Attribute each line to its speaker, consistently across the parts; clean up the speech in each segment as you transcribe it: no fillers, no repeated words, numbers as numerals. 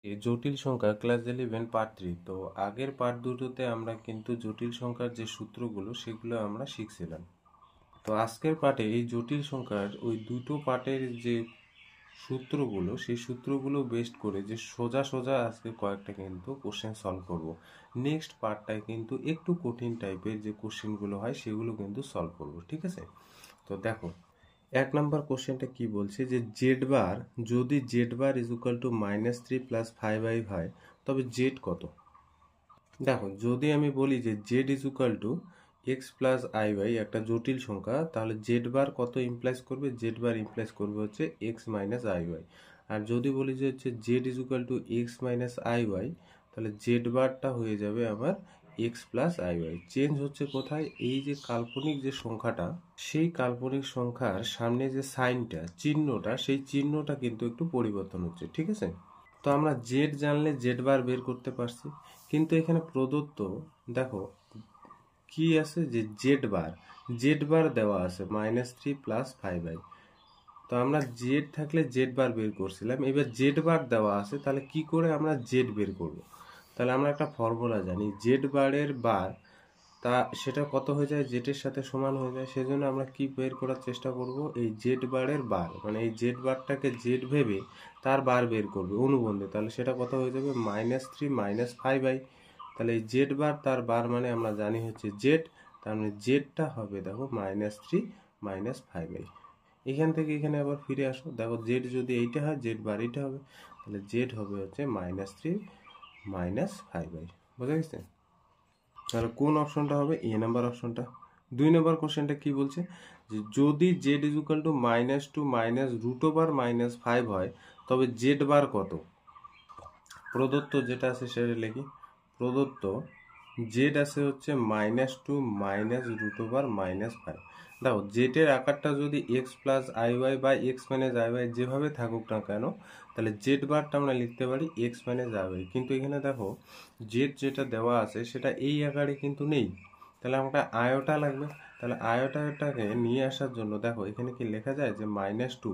Speaker 1: এই জটিল সংখ্যা ক্লাস 11 পার্ট 3। তো আগের পার্ট দুটোতে আমরা কিন্তু জটিল সংখ্যার যে সূত্রগুলো সেগুলো আমরা শিখছিলাম। তো আজকের পার্টে এই জটিল সংখ্যার ওই দুটো পার্টের যে সূত্রগুলো সেই সূত্রগুলো বেস্ট করে যে সোজা সোজা আজকে কয়েকটা কিন্তু কোশ্চেন সলভ করব। নেক্সট পার্টটায় কিন্তু একটু কঠিন টাইপের যে কোশ্চেনগুলো হয় সেগুলো কিন্তু সলভ করব, ঠিক আছে? তো দেখো, 1 নম্বর কোশ্চেনটা কি বলছে যে জেড বার, যদি Z bar is equal two -3 plus 5i হয় তবে জেড কত? দেখো, যদি আমি বলি যে Z is equal to X plus I by একটা জটিল সংখ্যা, তাহলে জেড বার কত ইমপ্লাইজ করবে? জেড বার ইমপ্লাইজ করবে হচ্ছে এক্স মাইনাস আই ওয়াই। আর যদি বলি যে হচ্ছে Z is equal to X minus I Y, তাহলে জেড বারটা হয়ে যাবে আমার X plus I Y. Change হচ্ছে কোথায়? এই যে কাল্পনিক যে সংখ্যাটা, সেই কাল্পনিক সংখ্যার সামনে যে সাইনটা, চিহ্নটা, সেই চিহ্নটা কিন্তু একটু পরিবর্তন হচ্ছে, ঠিক আছে? তো আমরা জেড জানলে জেড বার বের করতে পারছি, কিন্তু এখানে প্রদত্ত দেখো কি আছে যে জেড বার দেওয়া আছে -3 প্লাস 5i। তো আমরা জেড থাকলে জেড বার বের করছিলাম, এবার জেড বার দেওয়া আছে, তাহলে কি করে আমরা জেড বের করব? তাহলে আমরা একটা ফর্মুলা জানি, জেড বারের বার তা সেটা কত হয়ে যায়? জেড এর সাথে সমান হয়ে যায়। সেজন্য আমরা কি বের করার চেষ্টা করব? এই জেড বারের বার, মানে এই জেড বারটাকে জেড ভেবে তার বার বের করবে অনুবন্ধে, তাহলে সেটা কত হয়ে যাবে? -3 মাইনাস 5i। তাহলে এই জেড বার তার বার মানে আমরা জানি হচ্ছে জেড, তার মানে জেডটা হবে দেখো -3 মাইনাস 5i। এখান থেকে এখানে আবার ফিরে আসো, দেখো জেড যদি এইটা হয় জেড বার এইটা হবে, তাহলে জেড হবে হচ্ছে -3 মাইনাস 5i। বোঝা গেছে? তাহলে কোন অপশনটা হবে? এ নাম্বার অপশনটা। 2 নম্বর কোশ্চেনটা কি বলছে যে যদি Z is equal to -2 minus root over -5 হয় তবে জেড বার কত? প্রদত্ত যেটা আছে সেটা লিখি। প্রদত্ত জেড আছে হচ্ছে -2 মাইনাস রুট ওভার -5। দেখো জেড এর আকারটা যদি এক্স প্লাস আই ওয়াই বা এক্স মাইনাস আই ওয়াই যেভাবে থাকুক না কেন, তাহলে জেড বারটা আমরা লিখতে পারি এক্স মাইনাস আই ওয়াই। কিন্তু এখানে দেখো জেড যেটা দেওয়া আছে সেটা এই আকারে কিন্তু নেই, তাহলে আমাকে আয়োটা লাগবে। তাহলে আয়োটাটাকে নিয়ে আসার জন্য দেখো এখানে কি লেখা যায় যে -2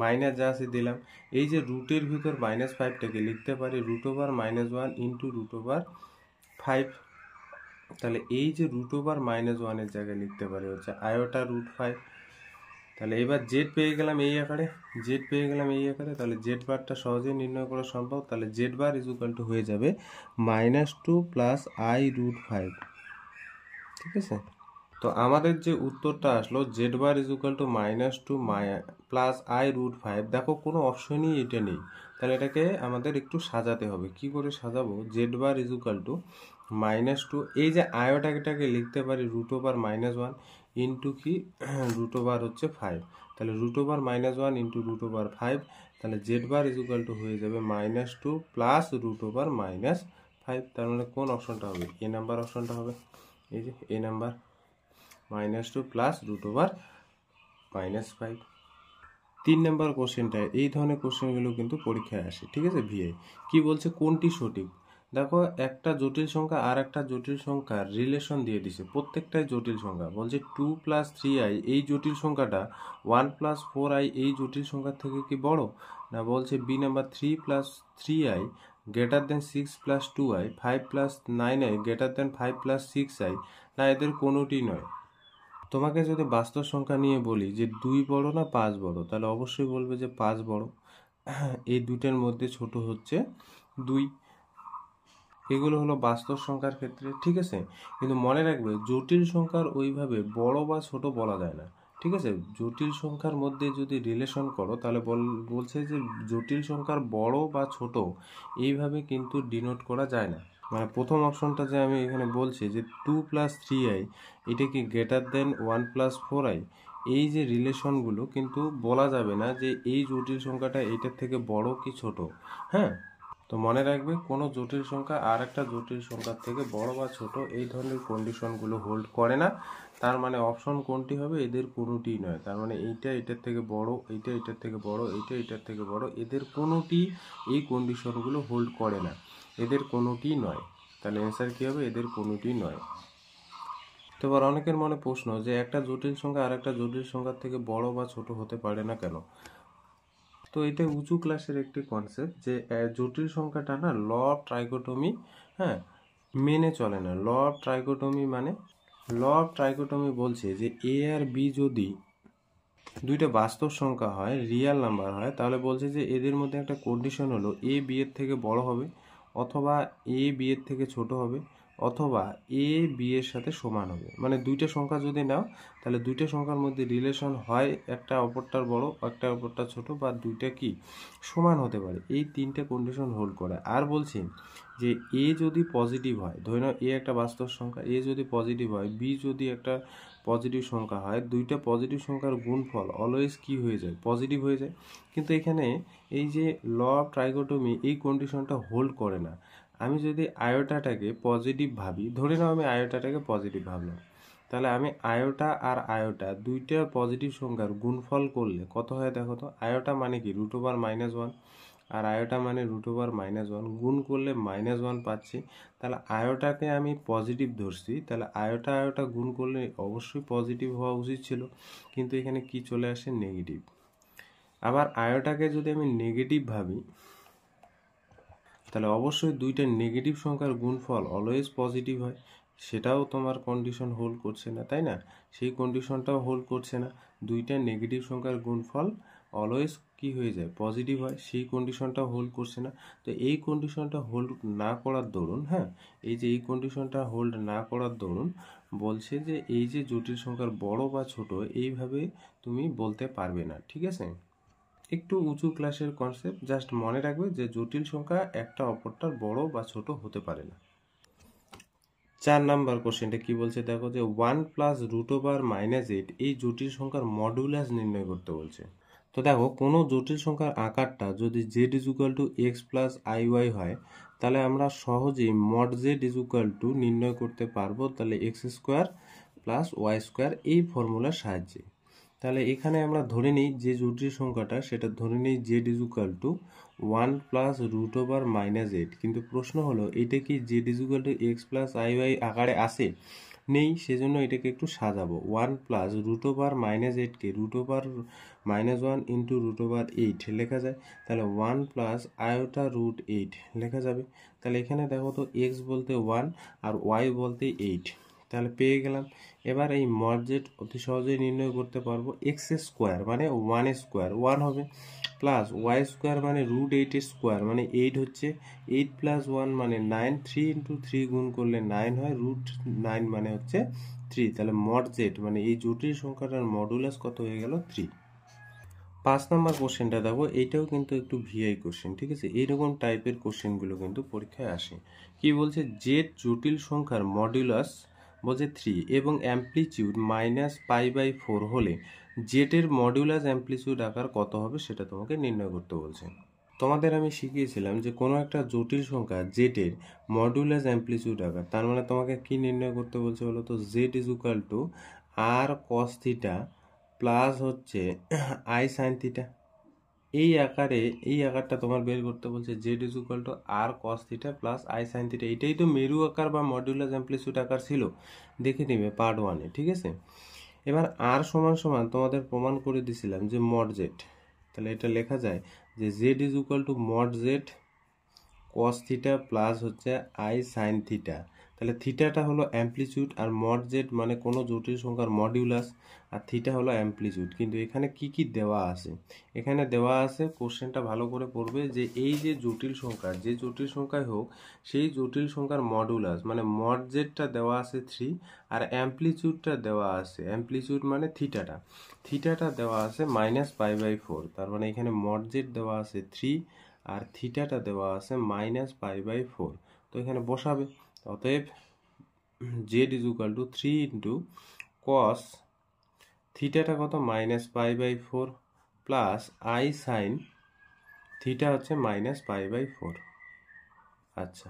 Speaker 1: মাইনাস যা আছে দিলাম, এই যে রুটের ভিতর -5টাকে লিখতে পারি √1 ইন্টু √5। তাহলে এই যে √1 জায়গায় লিখতে পারি হচ্ছে আয়োটা √5। তাহলে এবার জেড পেয়ে গেলাম এই আকারে, জেড পেয়ে গেলাম এই আকারে, তাহলে জেড বারটা সহজেই নির্ণয় করা সম্ভব। তাহলে Z bar is equal two হয়ে যাবে -2 প্লাস i√5, ঠিক আছে? তো আমাদের যে উত্তরটা আসলো Z bar is equal to -2 plus i√5, দেখো কোনো অপশনই এটা নেই, তাহলে এটাকে আমাদের একটু সাজাতে হবে। কি করে সাজাবো? Z bar is equal to -2, এই যে আয়োটাকে লিখতে পারি √1 ইন্টু কি √5 হচ্ছে 5, তাহলে √1 ইন্টু √5, তাহলে Z bar is equal two হয়ে যাবে -2 প্লাস √5। তার মানে কোন অপশনটা হবে? এ নাম্বার অপশনটা হবে। এই যে এ নাম্বার -2 প্লাস √5। 3 নম্বর কোশ্চেনটা, এই ধরনের কোশ্চেনগুলো কিন্তু পরীক্ষায় আসে, ঠিক আছে? ভিআই কি বলছে? কোনটি সঠিক? দেখো একটা জটিল সংখ্যা আর একটা জটিল সংখ্যার রিলেশন দিয়ে দিছে, প্রত্যেকটাই জটিল সংখ্যা। বলছে 2 প্লাস 3i এই জটিল সংখ্যাটা 1 প্লাস 4i এই জটিল সংখ্যার থেকে কি বড়? না বলছে B number 3 plus 3i greater than 6 plus 2i, 5 plus 9i greater than 5 plus 6i, না এদের কোনোটি নয়। তোমাকে যদি বাস্তব সংখ্যা নিয়ে বলি যে 2 বড় না 5 বড়, তাহলে অবশ্যই বলবে যে 5 বড়। এই দুইটার মধ্যে ছোট হচ্ছে 2। এগুলো হলো বাস্তব সংখ্যার ক্ষেত্রে, ঠিক আছে? কিন্তু মনে রাখবে জটিল সংখ্যার ওইভাবে বড় বা ছোট বলা যায় না, ঠিক আছে? জটিল সংখ্যার মধ্যে যদি রিলেশন করো তাহলে বলছে যে জটিল সংখ্যার বড় বা ছোট এইভাবে কিন্তু ডিনোট করা যায় না। মানে প্রথম অপশনটা যে আমি এখানে বলছি যে 2 প্লাস 3i এটা কি গ্রেটার দেন 1 প্লাস 4i, এই যে রিলেশনগুলো কিন্তু বলা যাবে না যে এই জটিল সংখ্যাটা এইটার থেকে বড় কি ছোট। হ্যাঁ, তো মনে রাখবে কোনো জটিল সংখ্যা আর একটা জটিল সংখ্যার থেকে বড় বা ছোট এই ধরনের কন্ডিশনগুলো হোল্ড করে না। তার মানে অপশন কোনটি হবে? এদের কোনোটিই নয়। তার মানে এইটা এটার থেকে বড়, এইটা এটার থেকে বড়, এইটা এটার থেকে বড়, এদের কোনোটি এই কন্ডিশনগুলো হোল্ড করে না, এদের কোনোটি নয়। তাহলে অ্যান্সার কী হবে? এদের কোনোটি নয়। তো এবার অনেকের মনে প্রশ্ন যে একটা জটিল সংখ্যা আর একটা জটিল সংখ্যার থেকে বড় বা ছোট হতে পারে না কেন? তো এটা উঁচু ক্লাসের একটি কনসেপ্ট যে জটিল সংখ্যাটা না ল অফ ট্রাইকোটমি হ্যাঁ মেনে চলে না। ল অফ ট্রাইকোটমি মানে ল অফ ট্রাইকোটমি বলছে যে এ আর বি যদি দুইটা বাস্তব সংখ্যা হয়, রিয়েল নাম্বার হয়, তাহলে বলছে যে এদের মধ্যে একটা কন্ডিশন হলো এ বি এর থেকে বড় হবে, অথবা এ বি এর থেকে ছোট হবে, অথবা এ বি এর সাথে সমান হবে। মানে দুইটা সংখ্যা যদি নাও তাহলে দুইটা সংখ্যার মধ্যে রিলেশন হয় একটা অপরটার বড় একটা অপরটার ছোট, বা দুইটা কি সমান হতে পারে। এই তিনটে কন্ডিশন হোল্ড করে। আর বলছি যে এ যদি পজিটিভ হয়, ধরে নাও এ একটা বাস্তব সংখ্যা, এ যদি পজিটিভ হয়, বি যদি একটা পজিটিভ সংখ্যা হয়, দুইটা পজিটিভ সংখ্যার গুণফল অলওয়েজ কি হয়ে যায়, পজিটিভ হয়ে যায়। কিন্তু এখানে এই যে ল অফ ট্রাইকোটমি এই কন্ডিশনটা হোল্ড করে না। আমি যদি আয়োটাটাকে পজিটিভ ভাবি, ধরে নাও আমি আয়োটাটাকে পজিটিভ ভাবলাম, তাহলে আমি আয়োটা আর আয়োটা দুইটা পজিটিভ সংখ্যার গুণফল করলে কত হয় দেখো তো। আয়োটা মানে কি √-1 আর আয়োটা মানে √-1 গুণ করলে -1 পাচ্ছি। তাহলে আয়োটাকে আমি পজিটিভ ধরছি, তাহলে আয়োটা আয়োটা গুণ করলে অবশ্যই পজিটিভ হওয়া উচিত ছিল, কিন্তু এখানে কি চলে আসে, নেগেটিভ। আবার আয়োটাকে যদি আমি নেগেটিভ ভাবি তাহলে অবশ্যই দুইটা নেগেটিভ সংখ্যার গুণফল অলওয়েজ পজিটিভ হয়। সেটাও তোমার কন্ডিশন হোল্ড করছে না, তাই না? সেই কন্ডিশনটাও হোল্ড করছে না। দুইটা নেগেটিভ সংখ্যার গুণফল অলওয়েজ কি হয়ে যায়, পজিটিভ হয়, সেই কন্ডিশনটাও হোল্ড করছে না। তো এই কন্ডিশনটা হোল্ড না করার দরুন এই যে এই কন্ডিশনটা হোল্ড না করার দরুন বলছে যে এই যে জটিল সংখ্যার বড় বা ছোট এইভাবে তুমি বলতে পারবে না, ঠিক আছে? একটু উঁচু ক্লাসের কনসেপ্ট, জাস্ট মনে রাখবে যে জটিল সংখ্যা একটা অপরটার বড় বা ছোট হতে পারে না। 4 নাম্বার কোশ্চেনটা কি বলছে দেখো, যে 1 + √8 এই জটিল সংখ্যার মডুলাস নির্ণয় করতে বলছে। তো দেখো কোনো জটিল সংখ্যার আকারটা যদি z = x + iy হয়, তাহলে আমরা সহজেই mod z নির্ণয় করতে পারবো তাহলে x² + y² এই ফর্মুলার সাহায্যে। তাহলে এখানে আমরা ধরে নিই যে জটিল সংখ্যাটা সেটা ধরে নিই z = 1 + √8, কিন্তু প্রশ্ন হলো এটা কি z = x + iy আকারে আসে? নেই, সেজন্য এটাকে একটু সাজাবো। 1 + √8 কে √1 × √8 লেখা যায়। তাহলে 1 + i√8 লেখা যাবে। তাহলে এখানে দেখো তো x বলতে 1 আর y বলতে 8, তাহলে পেয়ে গেলাম। এবার এই mod z অতি সহজেই নির্ণয় করতে পারবো। x² মানে 1² 1 হবে, প্লাস y² মানে √8² মানে 8 হচ্ছে, 8 + 1 মানে 9, 3 × 3 গুণ করলে 9 হয়, √9 মানে হচ্ছে 3। তাহলে mod z মানে এই জটিল সংখ্যাটার মডুলাস কত হয়ে গেল, 3। 5 নম্বর কোশ্চেনটা দেখো, এইটাও কিন্তু একটু ভিআই কোশ্চেন, ঠিক আছে? এইরকম টাইপের কোশ্চেনগুলো কিন্তু পরীক্ষায় আসে। কি বলছে, জেড জটিল সংখ্যার মডুলাস বলছে 3 এবং অ্যামপ্লিটিউড -π/4 হলে জেডের মডুলাস অ্যামপ্লিটিউড আকার কত হবে সেটা তোমাকে নির্ণয় করতে বলছে। তোমাদের আমি শিখিয়েছিলাম যে কোনো একটা জটিল সংখ্যা জেডের মডুলাস অ্যামপ্লিটিউড আকার, তার মানে তোমাকে কি নির্ণয় করতে বলছে বলো তো, জেড = r cos θ প্লাস হচ্ছে i sin θ। এই আকারটা তোমার বের করতে বলছে, Z = r cos θ plus i sin θ। এটাই তো মেরু আকার বা মডুলাস অ্যামপ্লিটিউড আকার ছিল, দেখে নিবে পার্ট 1-এ, ঠিক আছে? এবার r = তোমাদের প্রমাণ করে দিছিলাম যে mod z, তাহলে এটা লেখা যায় যে z = mod z cos θ plus হচ্ছে i sin θ। তাহলে থিটাটা হলো অ্যামপ্লিটিউড, আর mod z মানে কোনো জটিল সংখ্যার মডিউলাস, আর থিটা হলো অ্যামপ্লিটিউড। কিন্তু এখানে কি কি দেওয়া আছে, এখানে দেওয়া আছে, কোশ্চেনটা ভালো করে পড়বে, যে এই যে জটিল সংখ্যা, যে জটিল সংখ্যায় হোক সেই জটিল সংখ্যার মডুলাস মানে mod zটা দেওয়া আছে 3, আর অ্যামপ্লিটিউডটা দেওয়া আছে, অ্যামপ্লিটিউড মানে থিটাটা দেওয়া আছে -π/4। তার মানে এখানে mod z দেওয়া আছে 3 আর থিটাটা দেওয়া আছে -π/4। তো এখানে বসাবে, অতএব z = 3 × cos থিটাটা কত, -π/4 প্লাস i sin থিটা হচ্ছে -π/4। আচ্ছা,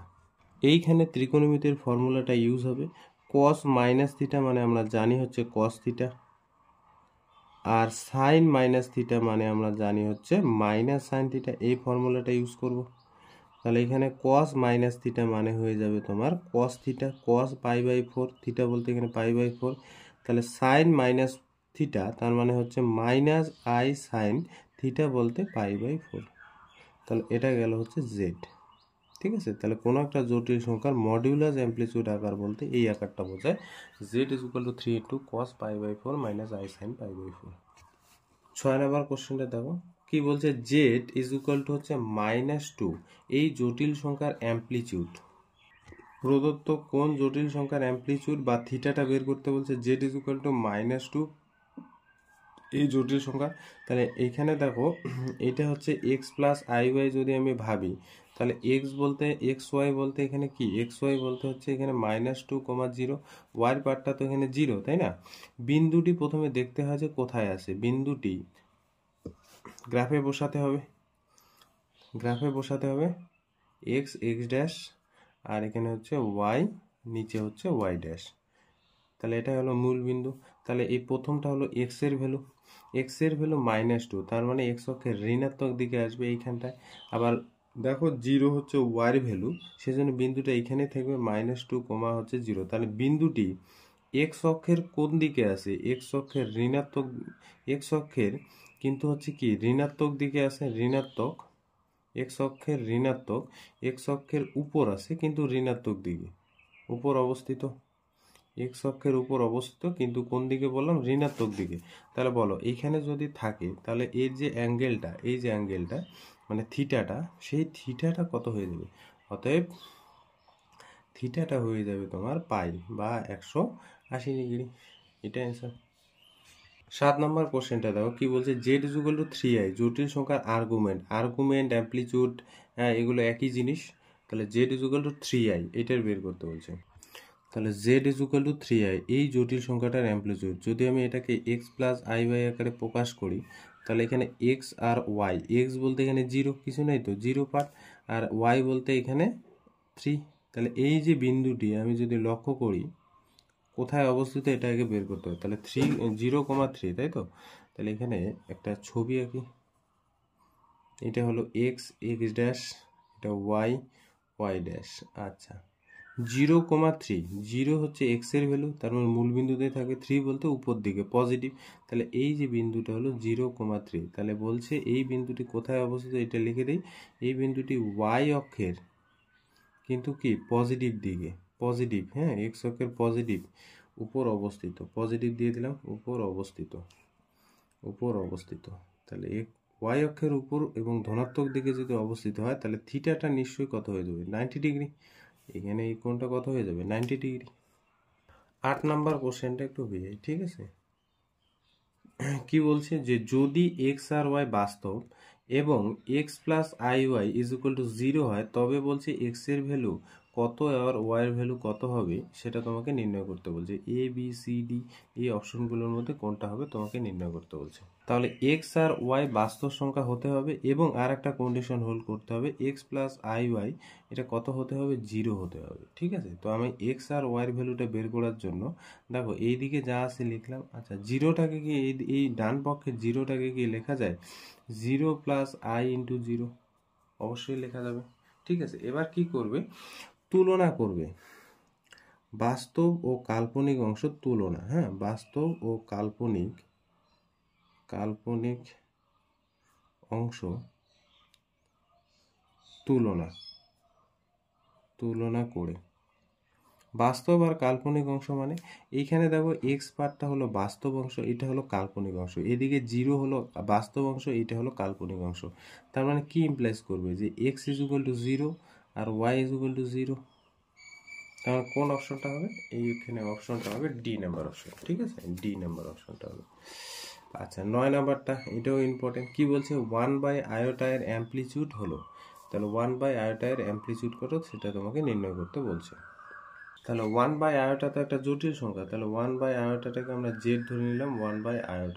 Speaker 1: এইখানে ত্রিকোণমিতির ফর্মুলাটা ইউজ হবে। cos - থিটা মানে আমরা জানি হচ্ছে cos থিটা, আর sin - থিটা মানে আমরা জানি হচ্ছে -sin থিটা। এই ফর্মুলাটা ইউজ করব। তাহলে এখানে cos - থিটা মানে হয়ে যাবে তোমার cos থিটা, cos π/4, থিটা বলতে এখানে π/4। তাহলে sin - থিটা তার মানে হচ্ছে -i sin থিটা বলতে π/4। তাহলে এটা গেল হচ্ছে জেড। ঠিক আছে, তাহলে কোনো একটা জটিল সংখ্যার মডিউলাস অ্যামপ্লিটিউড আকার বলতে এই আকারটা বোঝায়। Z is equal two 3 × cos π/4 - I sin π/4। 6 নম্বর কোশ্চেনটা দেখো কি বলছে, জেড ইজ ইকুয়াল টু হচ্ছে -2 এই জটিল সংখ্যার অ্যামপ্লিটিউড। প্রদত্ত কোন জটিল সংখ্যার অ্যামপ্লিটিউড বা থিটাটা বের করতে বলছে। জেড ইজ ইকুয়াল টু -2 এই জটিল সংখ্যা। তাহলে এইখানে দেখো এটা হচ্ছে এক্স প্লাস আই ওয়াই, যদি আমি ভাবি তাহলে এক্স বলতে এক্স ওয়াই বলতে এখানে কি, এক্স ওয়াই বলতে হচ্ছে এখানে -2, 0, ওয়াইয়ের পার্টটা তো এখানে 0, তাই না। বিন্দুটি প্রথমে দেখতে হয় যে কোথায় আছে, বিন্দুটি গ্রাফে বসাতে হবে, এক্স ড্যাশ আর এখানে হচ্ছে ওয়াই, নিচে হচ্ছে ওয়াই ড্যাশ। তাহলে এটা হলো মূল বিন্দু। তাহলে এই প্রথমটা হলো এক্স এর ভ্যালু, -2, তার মানে এক্স অক্ষের ঋণাত্মক দিকে আসবে এইখানটায়। আবার দেখো 0 হচ্ছে ওয়াই ভ্যালু, সেজন্য বিন্দুটা এইখানে থাকবে -2, হচ্ছে 0। তাহলে বিন্দুটি এক্স অক্ষের কোন দিকে আছে, এক্স অক্ষের কিন্তু হচ্ছে কি ঋণাত্মক দিকে আছে, এক্স অক্ষের উপর আছে কিন্তু ঋণাত্মক দিকে, উপর অবস্থিত, এক্স অক্ষের উপর অবস্থিত কিন্তু কোন দিকে বললাম, ঋণাত্মক দিকে। তাহলে বলো এইখানে যদি থাকে তাহলে এর যে অ্যাঙ্গেলটা, মানে থিটাটা, সেই থিটাটা কত হয়ে যাবে, অতএব থিটাটা হয়ে যাবে তোমার পাই বা 180 ডিগ্রি। এটা অ্যান্সার। 7 নম্বর কোশ্চেনটা দেখো কি বলছে, Z is equal two 3i জটিল সংখ্যার আর্গুমেন্ট অ্যামপ্লিটিউড, এগুলো একই জিনিস। তাহলে Z is equal two 3i এটার বের করতে বলছে। তাহলে Z is equal two 3i এই জটিল সংখ্যাটার অ্যামপ্লিটিউড, যদি আমি এটাকে এক্স প্লাস আই ওয়াই আকারে প্রকাশ করি তাহলে এখানে এক্স আর ওয়াই, এক্স বলতে এখানে 0 কিছু নেই তো 0 পার্ট, আর ওয়াই বলতে এখানে 3। তাহলে এই যে বিন্দুটি আমি যদি লক্ষ্য করি কোথায় অবস্থিত এটা আগে বের করতে হবে। তাহলে 0,3, তাই তো। তাহলে এখানে একটা ছবি আঁকি, এটা হলো এক্স ড্যাশ, এটা ওয়াই ড্যাশ। আচ্ছা 0,3, 0 হচ্ছে এক্স এর ভ্যালু, তার মানে মূল বিন্দুতে থাকে, 3 বলতে উপর দিকে পজিটিভ। তাহলে এই যে বিন্দুটা হলো 0,3, তাহলে বলছে এই বিন্দুটি কোথায় অবস্থিত, এটা লিখে দেই। এই বিন্দুটি ওয়াই অক্ষের কিন্তু কি পজিটিভ দিকে, পজিটিভ, হ্যাঁ এক্স অক্ষের পজিটিভ উপর অবস্থিত, পজিটিভ দিয়ে দিলাম, উপর অবস্থিত। তাহলে ওয়াই অক্ষের উপর এবং ধনাত্মক দিকে যদি অবস্থিত হয় তাহলে থিটাটা নিশ্চয়ই কত হয়ে যাবে, 90 ডিগ্রি। এখানে এই কোণটা কত হয়ে যাবে, 90 ডিগ্রি। 8 নাম্বার কোশ্চেনটা একটু বেয়ে, ঠিক আছে। কি বলছে যে যদি এক্স আর ওয়াই বাস্তব এবং X plus I Y is equal to 0 হয়, তবে বলছে এক্স এর ভ্যালু কত আর ওয়াই এর ভ্যালু কত হবে সেটা তোমাকে নির্ণয় করতে বলছে। এ বি সি ডি এই অপশনগুলোর মধ্যে কোনটা হবে তোমাকে নির্ণয় করতে বলছে। তাহলে এক্স আর ওয়াই বাস্তব সংখ্যা হতে হবে এবং আর একটা কন্ডিশন হোল্ড করতে হবে, এক্স প্লাস আই ওয়াই এটা কত হতে হবে, 0 হতে হবে। ঠিক আছে, তো আমি এক্স আর ওয়াইয়ের ভ্যালুটা বের করার জন্য দেখো এই দিকে যা আছে লিখলাম। আচ্ছা জিরোটাকে কি এই ডান পক্ষের জিরোটাকে কি লেখা যায়, 0 প্লাস আই ইন্টু 0, অবশ্যই লেখা যাবে। ঠিক আছে, এবার কি করবে, তুলনা করবে বাস্তব ও কাল্পনিক অংশ তুলনা, হ্যাঁ বাস্তব ও কাল্পনিক অংশ তুলনা করে, বাস্তব আর কাল্পনিক অংশ মানে এইখানে দেখো এক্স পার্টটা হলো বাস্তব অংশ, এটা হলো কাল্পনিক অংশ, এদিকে 0 হলো বাস্তব অংশ, এটা হলো কাল্পনিক অংশ। তার মানে কি ইমপ্লাইজ করবে যে এক্স ইজ ইকুয়াল টু 0 আর ওয়াই ইজ ইকুয়াল টু 0। তাহলে কোন অপশনটা হবে, এইখানে অপশনটা হবে ডি নাম্বার অপশন। ঠিক আছে, ডি নাম্বার অপশনটা হবে। আচ্ছা 9 নাম্বারটা, এটাও ইম্পর্টেন্ট। কি বলছে, 1/i এর অ্যামপ্লিটিউড হলো, তাহলে 1/i এর অ্যামপ্লিটিউড কত সেটা তোমাকে নির্ণয় করতে বলছে। তাহলে 1/i তো একটা জটিল সংখ্যা, তাহলে 1/iটাকে আমরা জেড ধরে নিলাম, 1/i,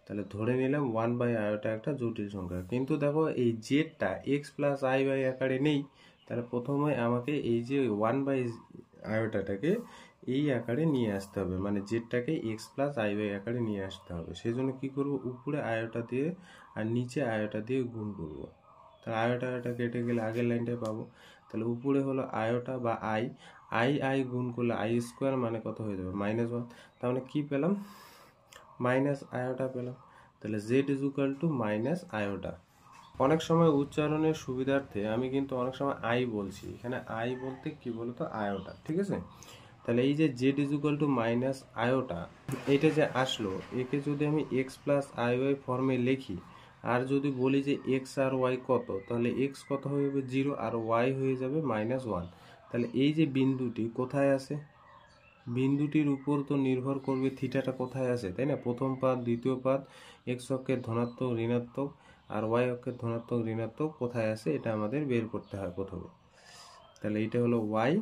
Speaker 1: তাহলে ধরে নিলাম 1/i একটা জটিল সংখ্যা। কিন্তু দেখো এই জেডটা এক্স প্লাস আই ওয়াই আকারে নেই, তাহলে প্রথমে আমাকে এই যে 1/iটাকে এই আকারে নিয়ে আসতে হবে, মানে জেডটাকে এক্স প্লাস আই ওয়াই আকারে নিয়ে আসতে হবে। সেই জন্য কী করবো, উপরে আয়োটা দিয়ে আর নিচে আয়োটা দিয়ে গুণ করবো। তাহলে আয়োটা কেটে গেলে আগের লাইনটায় পাবো। তাহলে উপরে হলো আয়োটা বা আই গুণ করলে আই স্কোয়ার মানে কত হয়ে যাবে, -1। তার মানে কী পেলাম, মাইনাস আয়োটা পেলাম। তাহলে Z is equal two minus iota. অনেক সময় উচ্চারণের সুবিধার্থে আমি কিন্তু অনেক সময় আই বলছি, এখানে আই বলতে কি বলতো আয়োটা, ঠিক আছে। তাহলে এই যে Z is equal two minus iota, এইটা যে আসলো, একে যদি আমি এক্স প্লাস আই ওয়াই ফর্মে লিখি, আর যদি বলি যে এক্স আর ওয়াই কত, তাহলে এক্স কত হয়ে যাবে 0 আর ওয়াই হয়ে যাবে -1। তাহলে এই যে বিন্দুটি কোথায় আছে, বিন্দুটির উপর তো নির্ভর করবে থিটাটা কোথায় আছে, তাই না। প্রথম পাদ, দ্বিতীয় পাদ, এক্স অক্ষের ধনাত্মক ঋণাত্মক আর ওয়াই অক্ষের ধনাত্মক ঋণাত্মক কোথায় আছে, এটা আমাদের বের করতে হয় প্রথমে। তাহলে এটা হলো ওয়াই,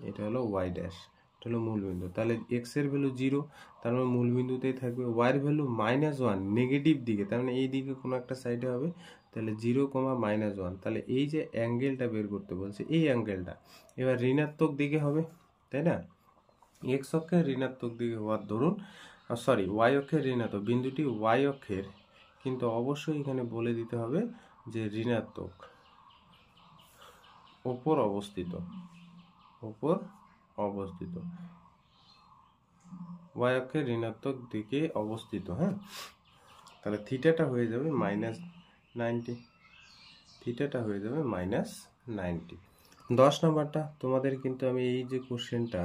Speaker 1: এটা হলো ওয়াই ড্যাশ, এটা হলো মূলবিন্দু। তাহলে এক্স এর ভ্যালু 0, তার মানে মূলবিন্দুতেই থাকবে। ওয়াই এর ভ্যালু -1, নেগেটিভ দিকে, তার মানে এই দিকে কোনো একটা সাইডে হবে। তাহলে 0, -1। তাহলে এই যে অ্যাঙ্গেলটা বের করতে বলছে, এই অ্যাঙ্গেলটা এবার ঋণাত্মক দিকে হবে, তাই না। এক্স অক্ষের ঋণাত্মক দিকে হওয়ার দরুন, সরি ওয়াই অক্ষের ঋণাত্মক, বিন্দুটি ওয়াই অক্ষের, কিন্তু অবশ্যই এখানে বলে দিতে হবে যে ঋণাত্মক ওপর অবস্থিত, ওপর অবস্থিত, ওয়াই অক্ষের ঋণাত্মক দিকে অবস্থিত। হ্যাঁ, তাহলে থিটাটা হয়ে যাবে -90, থিটাটা হয়ে যাবে -90। 10 নম্বরটা তোমাদের কিন্তু আমি এই যে কোশ্চেনটা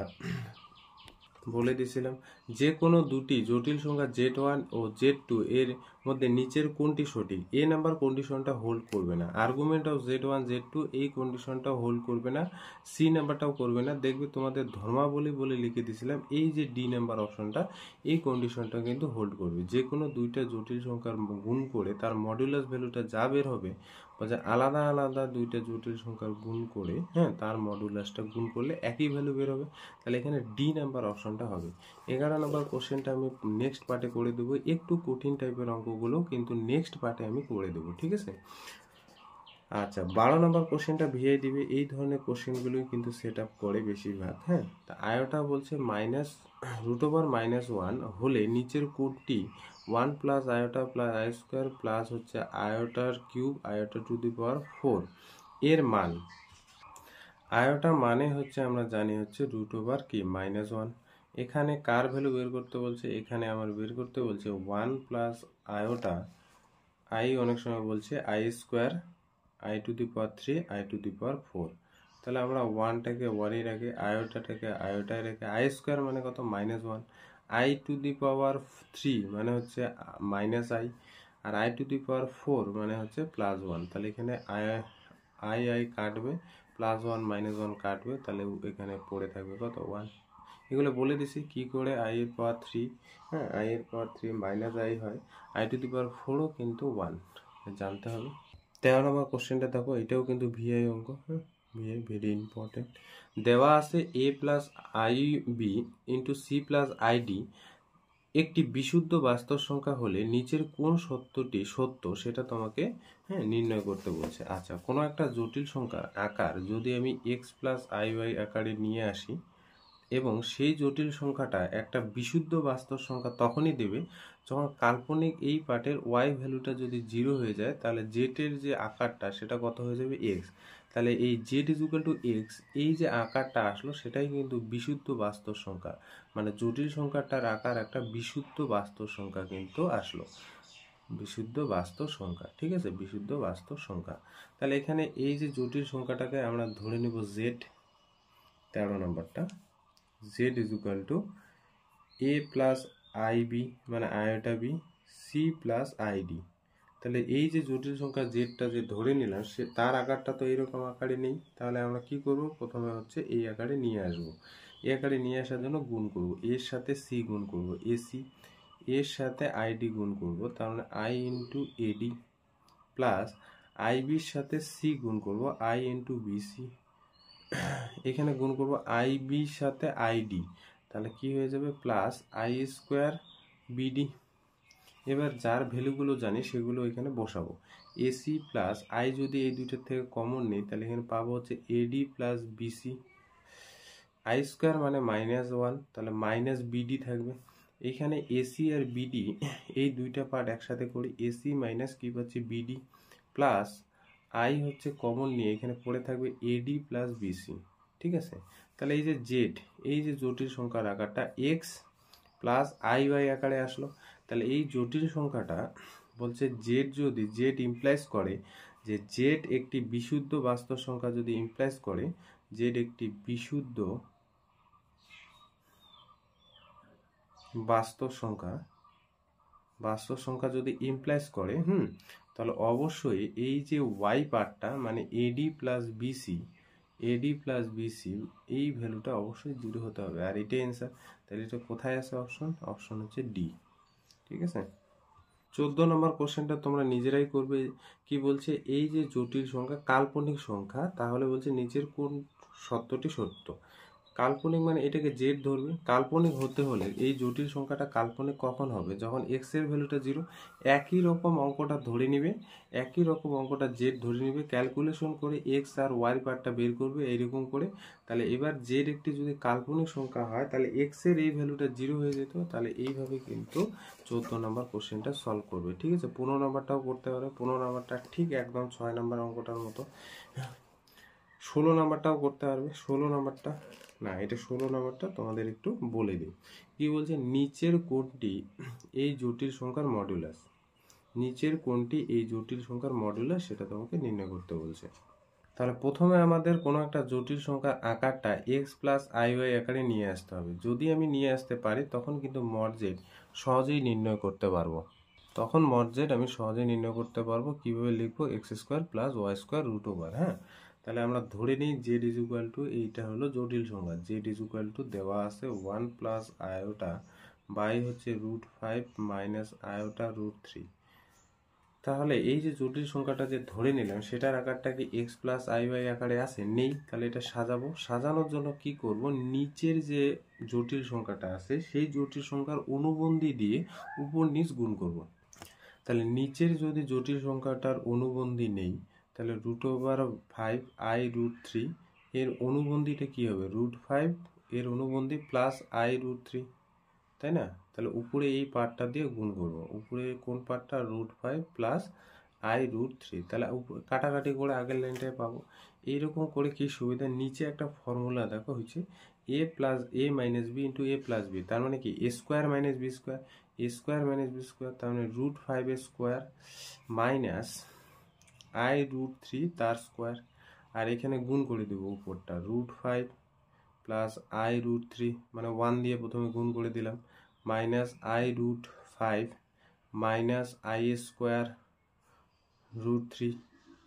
Speaker 1: বলে দিয়েছিলাম, যে কোনো দুটি জটিল সংখ্যা Z1 ও Z2 এর মধ্যে নিচের কোনটি সঠিক। এ নাম্বার কন্ডিশনটা হোল্ড করবে না, আর্গুমেন্ট অফ Z1 Z2 এই কন্ডিশনটা হোল্ড করবে না, সি নাম্বারটাও করবে না। দেখবে তোমাদের ধর্মাবলী বলে লিখে দিয়েছিলাম, এই যে ডি নাম্বার অপশনটা, এই কন্ডিশনটা কিন্তু হোল্ড করবে। যে কোনো দুইটা জটিল সংখ্যার গুণ করে তার মডুলাস ভ্যালুটা যা বের হবে, বা যে আলাদা আলাদা দুইটা জটিল সংখ্যার গুণ করে, হ্যাঁ, তার মডুলাসটা গুণ করলে একই ভ্যালু বের হবে। তাহলে এখানে ডি নাম্বার অপশনটা হবে। 11 নম্বর কোশ্চেনটা আমি নেক্সট পার্টে করে দেবো, একটু কঠিন টাইপের অঙ্কগুলো কিন্তু নেক্সট পার্টে আমি করে দেবো, ঠিক আছে। আচ্ছা, 12 নম্বর কোশ্চেনটা ভিআই দিবে, এই ধরনের কোশ্চেনগুলোই কিন্তু সেট আপ করে বেশিরভাগ। হ্যাঁ, তা আয়োটা বলছে -1 হলে নিচের কোডটি 1 plus iota plus I square plus হচ্ছে আয়োটার cube iota two the power 4 এর মান। আয়োটা মানে হচ্ছে আমরা জানি হচ্ছে √ কি -1। এখানে কার ভ্যালু বের করতে বলছে, এখানে আমার বের করতে বলছে 1 প্লাস আয়োটা, আই অনেক সময় বলছে i square, i to the power 3, i to the power 4। তাহলে আমরা 1টাকে 1-ই রাখি, আয়োটাটাকে আয়োটায় রেখে, আই স্কোয়ার মানে কত -1, আই টু দি পাওয়ার 3 মানে হচ্ছে -i, আর আই টু দি পাওয়ার 4 মানে হচ্ছে +1। তাহলে এখানে আই আই কাটবে, +1 -1 কাটবে, তাহলে এখানে পড়ে থাকবে কত 1। এগুলো বলে দিছি কি করে, আই এর পাওয়ার 3, হ্যাঁ, আই এর পাওয়ার 3 -i হয়, আই টু দি পাওয়ার 4ও কিন্তু 1 জানতে হবে। 13 নম্বর কোশ্চেনটা দেখো, এটাও কিন্তু ভিআই অঙ্ক, হ্যাঁ, ভিআই ভেরি ইম্পর্টেন্ট। দেওয়া আছে a plus I B into C plus I D একটি বিশুদ্ধ বাস্তব সংখ্যা হলে নিচের কোন সত্যটি সত্য সেটা তোমাকে, হ্যাঁ, নির্ণয় করতে বলছে। আচ্ছা, কোনো একটা জটিল সংখ্যার আকার যদি আমি এক্স প্লাস আই ওয়াই আকারে নিয়ে আসি, এবং সেই জটিল সংখ্যাটা একটা বিশুদ্ধ বাস্তব সংখ্যা তখনই দেবে যখন কাল্পনিক এই পার্টের ওয়াই ভ্যালুটা যদি 0 হয়ে যায়, তাহলে জেটের যে আকারটা সেটা কত হয়ে যাবে এক্স। তাহলে এই Z is equal to x, এই যে আকারটা আসলো সেটাই কিন্তু বিশুদ্ধ বাস্তব সংখ্যা, মানে জটিল সংখ্যাটার আকার একটা বিশুদ্ধ বাস্তব সংখ্যা কিন্তু আসলো, বিশুদ্ধ বাস্তব সংখ্যা, ঠিক আছে, বিশুদ্ধ বাস্তব সংখ্যা। তাহলে এখানে এই যে জটিল সংখ্যাটাকে আমরা ধরে নিব জেড, 13 নম্বরটা, z is equal to a plus ib মানে iota b, c plus id. তাহলে এই যে জটিল সংখ্যা জেডটা যে ধরে নিলাম, সে তার আকারটা তো এইরকম আকারে নেই, তাহলে আমরা কি করব, প্রথমে হচ্ছে এই আকারে নিয়ে আসব। এই আকারে নিয়ে আসার জন্য গুণ করব, এর সাথে সি গুণ করব, এসি, এর সাথে আইডি গুণ করব, তার মানে আই ইন্টু এডি, প্লাস আইবির সাথে সি গুণ করব, আই ইন্টু বিসি, এখানে গুণ করব আইবির সাথে আইডি, তাহলে কি হয়ে যাবে প্লাস আই স্কোয়ার বিডি। এবার যার ভ্যালুগুলো জানি সেগুলো এখানে বসাবো, এসি প্লাস আই যদি এই দুইটার থেকে কমন নেই তাহলে এখানে পাবো হচ্ছে AD plus BC, I square মানে -1, তাহলে মাইনাস বিডি থাকবে। এখানে এসি আর বিডি এই দুইটা পার্ট একসাথে করি, এসি মাইনাস কি পাচ্ছি বিডি, প্লাস আই হচ্ছে কমন নিয়ে এখানে পড়ে থাকবে এডি প্লাস বিসি, ঠিক আছে। তাহলে এই যে জেড, এই যে জটিল সংখ্যার আকারটা এক্স প্লাস আই ওয়াই আকারে আসলো, তাহলে তাহলে এই জটিল সংখ্যাটা বলছে জেড যদি জেড ইমপ্লাইজ করে যে জেড একটি বিশুদ্ধ বাস্তব সংখ্যা যদি ইমপ্লাইজ করে জেড একটি বিশুদ্ধ বাস্তব সংখ্যা যদি ইমপ্লাইজ করে তাহলে অবশ্যই এই যে ওয়াই পার্টটা মানে এডি প্লাস বিসি এই ভ্যালুটা অবশ্যই 0 হতে হবে। আর এটাই অ্যান্সার। তাহলে এটা কোথায় আছে অপশন হচ্ছে ডি। ঠিক আছে। 14 নম্বর কোশ্চেনটা তোমরা নিজেরাই করবে। কি বলছে, এই যে জটিল সংখ্যা কাল্পনিক সংখ্যা, তাহলে বলছে নিচের কোন সত্যটি সত্য। কাল্পনিক মানে এটাকে জেড ধরবে। কাল্পনিক হতে হলে এই জটিল সংখ্যাটা কাল্পনিক কখন হবে, যখন এক্স এর ভ্যালুটা 0। একই রকম অঙ্কটা ধরে নিবে, একই রকম অঙ্কটা জেড ধরে নিবে, ক্যালকুলেশন করে এক্স আর ওয়াই পার্টটা বের করবে এইরকম করে। তাহলে এবার জেড একটি যদি কাল্পনিক সংখ্যা হয় তাহলে এক্স এর এই ভ্যালুটা 0 হয়ে যেত। তাহলে এইভাবে কিন্তু 14 নম্বর কোশ্চেনটা সলভ করবে। ঠিক আছে। 15 নম্বরটাও করতে পারে। 15 নম্বরটা ঠিক একদম 6 নম্বর অঙ্কটার মতো। 16 নম্বরটাও করতে পারবে। 16 নম্বরটা না, এটা 16 নম্বরটা তোমাদের একটু বলে দিই। কি বলছে, নিচের কোনটি এই জটিল সংখ্যার মডুলাস, নিচের কোনটি এই জটিল সংখ্যার মডুলাস সেটা তোমাকে নির্ণয় করতে বলছে। তাহলে প্রথমে আমাদের কোনো একটা জটিল সংখ্যার আকারটা এক্স প্লাস আই ওয়াই আকারে নিয়ে আসতে হবে। যদি আমি নিয়ে আসতে পারি তখন কিন্তু মড জেড সহজেই নির্ণয় করতে পারবো। তখন মড জেড আমি সহজেই নির্ণয় করতে পারবো। কিভাবে লিখবো, X square plus Y square root over. হ্যাঁ, তাহলে আমরা ধরে নিই জেড ইজ ইকুয়াল টু, এইটা হলো জটিল সংখ্যা, জেড ইজ ইকুয়াল টু দেওয়া আছে 1 প্লাস আয়োটা বাই হচ্ছে √5 মাইনাস আয়োটা √3। তাহলে এই যে জটিল সংখ্যাটা যে ধরে নিলাম সেটার আকারটা কি এক্স প্লাস আই ওয়াই আকারে আছে? নেই। তাহলে এটা সাজাবো। সাজানোর জন্য কি করব, নিচের যে জটিল সংখ্যাটা আছে সেই জটিল সংখ্যার অনুবন্ধী দিয়ে উপর নিচ গুণ করব। তাহলে নিচের যদি জটিল সংখ্যাটার অনুবন্ধী নেই তাহলে √5 আই √3 এর অনুবন্ধীটা কি হবে, √5 এর অনুবন্ধী প্লাস আই √3, তাই না? তাহলে উপরে এই পার্টটা দিয়ে গুণ করব। উপরে কোন পার্টটা, √5 প্লাস আই √3। তাহলে কাটাকাটি করে আগের লাইনটায় পাবো। এইরকম করে কি সুবিধা, নিচে একটা ফর্মুলা দেখো হচ্ছে এ প্লাস এ মাইনাস বি ইন্টু এ প্লাস বি। তার মানে কি এ স্কোয়ার মাইনাস বি স্কোয়ার, এ স্কোয়ার মাইনাস বি স্কোয়ার, তার মানে √5 এর স্কোয়ার মাইনাস আই √3 তার স্কোয়ার। আর এখানে গুণ করে দেবো উপরটা, √5 প্লাস আই √3 মানে 1 দিয়ে প্রথমে গুণ করে দিলাম, minus I √5 minus I square √3,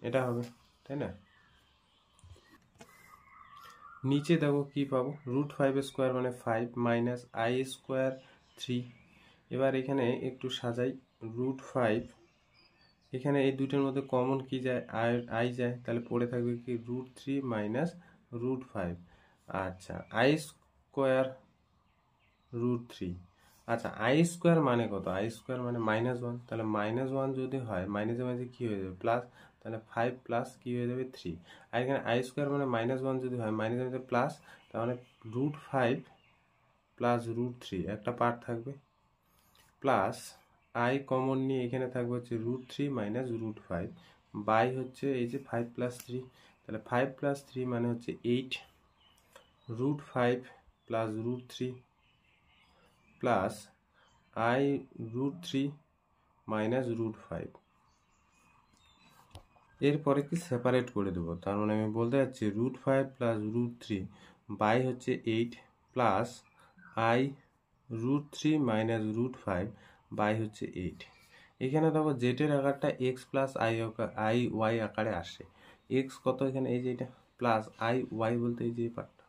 Speaker 1: এটা হবে, তাই না? নিচে দেখো কি পাবো, √5 স্কোয়ার মানে 5 মাইনাস আই স্কোয়ার 3। এবার এখানে একটু সাজাই, √5 এখানে এই দুইটার মধ্যে কমন কি যায়, আই যায়, তাহলে পড়ে থাকবে কি √3 মাইনাস √5। আচ্ছা, আই স্কোয়ার √3। আচ্ছা, আই স্কোয়ার মানে কত, আই স্কোয়ার মানে -1। তাহলে -1 যদি হয়, মাইনাসে মাঝে কি হয়ে যাবে, প্লাস। তাহলে 5 প্লাস কি হয়ে যাবে 3। আর এখানে আই স্কোয়ার মানে -1 যদি হয়, মাইনাসে মাঝে প্লাস, তার মানে √5 প্লাস √3 একটা পার্ট থাকবে, প্লাস আই কমন নিয়ে এখানে থাকবে হচ্ছে √3 মাইনাস √5 বাই হচ্ছে এই যে 5 প্লাস 3। তাহলে 5 প্লাস 3 মানে হচ্ছে 8, √5 প্লাস √3 প্লাস আই √3 মাইনাস √5। এরপরে কি সেপারেট করে দেবো, তার মানে আমি বলতে যাচ্ছি √5 প্লাস √3 বাই হচ্ছে 8 প্লাস আই √3 মাইনাস √5 বাই হচ্ছে 8। এখানে দেখো জেটের আকারটা এক্স প্লাস আই ওয়াই আকারে আসে। এক্স কত এখানে, এই যে এটা, প্লাস আই ওয়াই বলতে এই যে পার্টটা।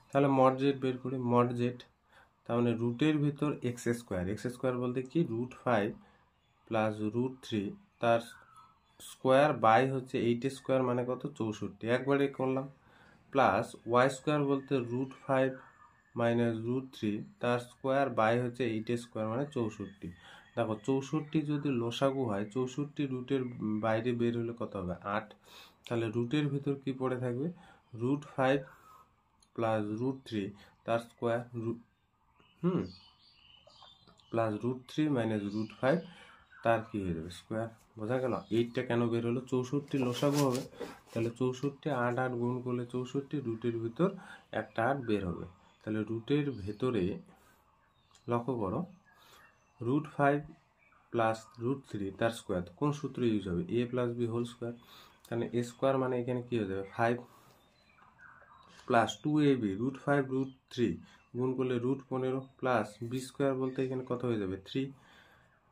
Speaker 1: তাহলে মড জেড বের করি, মড জেড, তার মানে রুটের ভিতর এক্স স্কোয়ার, এক্স স্কোয়ার বলতে কি √5 প্লাস √3 তার স্কোয়ার বাই হচ্ছে 8 স্কোয়ার মানে কত, 64, একবারে করলাম, প্লাস ওয়াই স্কোয়ার বলতে √5 মাইনাস √3 তার স্কোয়ার বাই হচ্ছে 8 স্কোয়ার মানে 64। দেখো 64 যদি লসাগু হয়, 64 রুটের বাইরে বের হলে কত হবে, 8। তাহলে রুটের ভিতর কি পড়ে থাকবে, √5 প্লাস √3 তার স্কোয়ার প্লাস √3 মাইনাস √5 তার কি হয়ে যাবে, স্কোয়ার। বোঝা গেল? 8টা কেন বের হলো, 64 লসাগু হবে। তাহলে 64 8 8 গুণ করলে 64, রুটের ভিতর একটা 8 বের হবে। তাহলে রুটের ভেতরে লক্ষ্য করো, √5 প্লাস √3 তার স্কোয়ার, কোন সূত্র ইউজ হবে? a plus B whole square. তাহলে a স্কোয়ার মানে এখানে কি হয়ে যাবে 5 প্লাস 2ab √5 √3 গুণ করলে √15 প্লাস বি স্কোয়ার বলতে এখানে কত হয়ে যাবে 3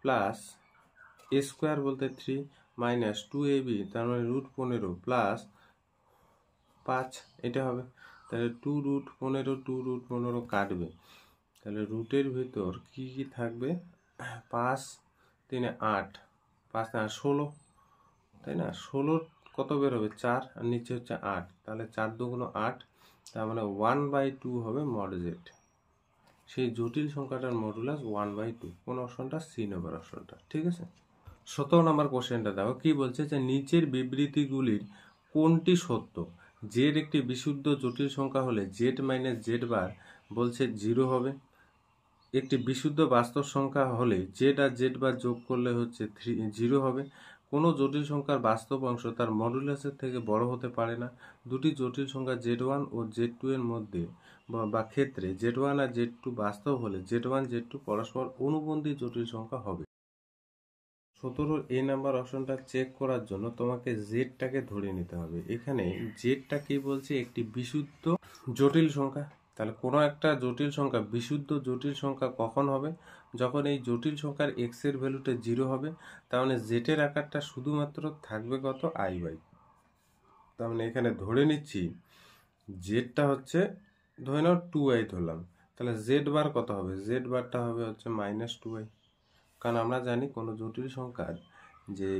Speaker 1: প্লাস a স্কোয়ার বলতে 3 মাইনাস 2ab তার মানে √15 প্লাস 5 এটা হবে। তাহলে 2√15 2√15 কাটবে, তাহলে রুটের ভিতর কি কি থাকবে 5 3 8 5 8 16, তাই না? 16 কত বের হবে 4 আর নিচে হচ্ছে 8, তাহলে 4 2 8, তার মানে 1/2 হবে মড জেড। সেই জটিল সংখ্যাটার মডুলাস 1/2। কোন অপশনটা? সি নম্বর অপশনটা। ঠিক আছে। 17 নম্বর কোশ্চেনটা দেখো কি বলছে যে নিচের বিবৃতিগুলির কোনটি সত্য? জেড একটি বিশুদ্ধ জটিল সংখ্যা হলে জেড মাইনাস জেড বার বলছে 0 হবে। একটি বিশুদ্ধ বাস্তব সংখ্যা হলে জেড আর জেড বার যোগ করলে হচ্ছে 0 হবে। কোনো জটিল সংখ্যার বাস্তব অংশ তার মডুলাসের থেকে বড় হতে পারে না। দুটি জটিল সংখ্যা Z1 ও Z2 এর মধ্যে বা ক্ষেত্রে Z1 আর Z2 বাস্তব হলে Z1 Z2 পরস্পর অনুবন্ধী জটিল সংখ্যা হবে। 17 এ নাম্বার অপশনটা চেক করার জন্য তোমাকে জেডটাকে ধরে নিতে হবে। এখানে জেডটা কি বলছে? একটি বিশুদ্ধ জটিল সংখ্যা। তাহলে কোনো একটা জটিল সংখ্যা বিশুদ্ধ জটিল সংখ্যা কখন হবে? যখন এই জটিল সংখ্যার এক্স এর ভ্যালুটা 0 হবে। তার মানে জেড এর আকারটা শুধুমাত্র থাকবে কত? i/। তার মানে এখানে ধরে নিচ্ছি জেডটা হচ্ছে ধরে নাও 2i ধরলাম, তাহলে জেড বার কত হবে? জেড বারটা হবে হচ্ছে -2i। কারণ আমরা জানি কোনো জটিল সংখ্যার যে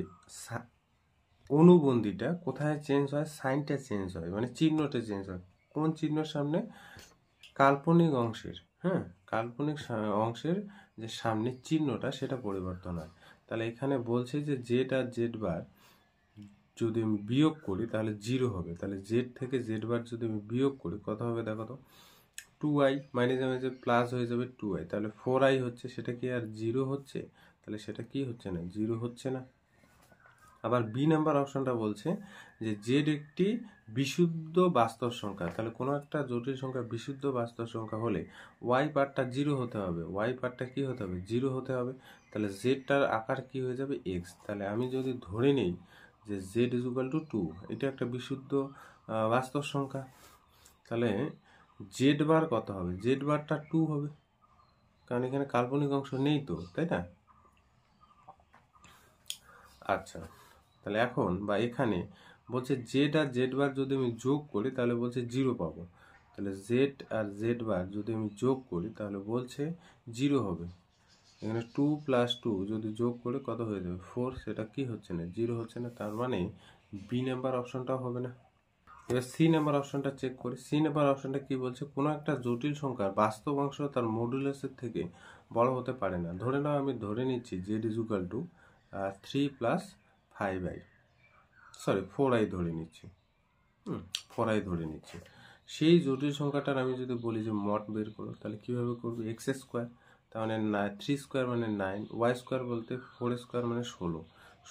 Speaker 1: অনুবন্ধীটা কোথায় চেঞ্জ হয়? সাইনটা চেঞ্জ হয়, মানে চিহ্নটা চেঞ্জ হয়। কোন চিহ্নের সামনে? কাল্পনিক অংশের, হ্যাঁ, কাল্পনিক অংশের যে সামনের চিহ্নটা সেটা পরিবর্তন হয়। তাহলে এখানে বলছে যে জেড আর জেড বার যদি আমি বিয়োগ করি তাহলে 0 হবে। তাহলে জেড থেকে জেড বার যদি আমি বিয়োগ করি কত হবে দেখো তো? 2i মাইনাস মাইনাসে প্লাস হয়ে যাবে 2i, তাহলে 4i হচ্ছে, সেটা কি আর 0 হচ্ছে? তাহলে সেটা কি হচ্ছে না? 0 হচ্ছে না। আবার বি নাম্বার অপশনটা বলছে যে জেড একটি বিশুদ্ধ বাস্তব সংখ্যা। তাহলে কোনো একটা জটিল সংখ্যা বিশুদ্ধ বাস্তব সংখ্যা হলে ওয়াই পার্টটা 0 হতে হবে। ওয়াই পার্টটা কি হতে হবে? 0 হতে হবে। তাহলে জেডটার আকার কি হয়ে যাবে? এক্স। তাহলে আমি যদি ধরে নিই যে জেড ইজুকাল টু 2, এটা একটা বিশুদ্ধ বাস্তব সংখ্যা, তাহলে জেড বার কত হবে? জেড বারটা 2 হবে, কারণ এখানে কাল্পনিক অংশ নেই তো, তাই না? আচ্ছা, তাহলে এখন বা এখানে বলছে জেড আর জেড বার যদি আমি যোগ করি তাহলে বলছে 0 পাবো। তাহলে জেড আর জেড বার যদি আমি যোগ করি তাহলে বলছে 0 হবে। এখানে 2 + 2 যদি যোগ করি কত হয়ে যাবে? 4, সেটা কি হচ্ছে না? 0 হচ্ছে না। তার মানে বি নাম্বার অপশনটাও হবে না। এবার সি নাম্বার অপশনটা চেক করি। সি নাম্বার অপশনটা কি বলছে? কোনো একটা জটিল সংখ্যার বাস্তব অংশ তার মডুলাসের থেকে বড় হতে পারে না। ধরে নাও আমি ধরে নিচ্ছি Z equal to 3 + 5i, sorry 4i ধরে নিচ্ছি, 4i ধরে নিচ্ছি। সেই জটিল সংখ্যাটার আমি যদি বলি যে মড বের করো, তাহলে কিভাবে করবো? এক্স স্কোয়ার, তার মানে 3 স্কোয়ার মানে 9, ওয়াই স্কোয়ার বলতে 4 স্কোয়ার মানে 16,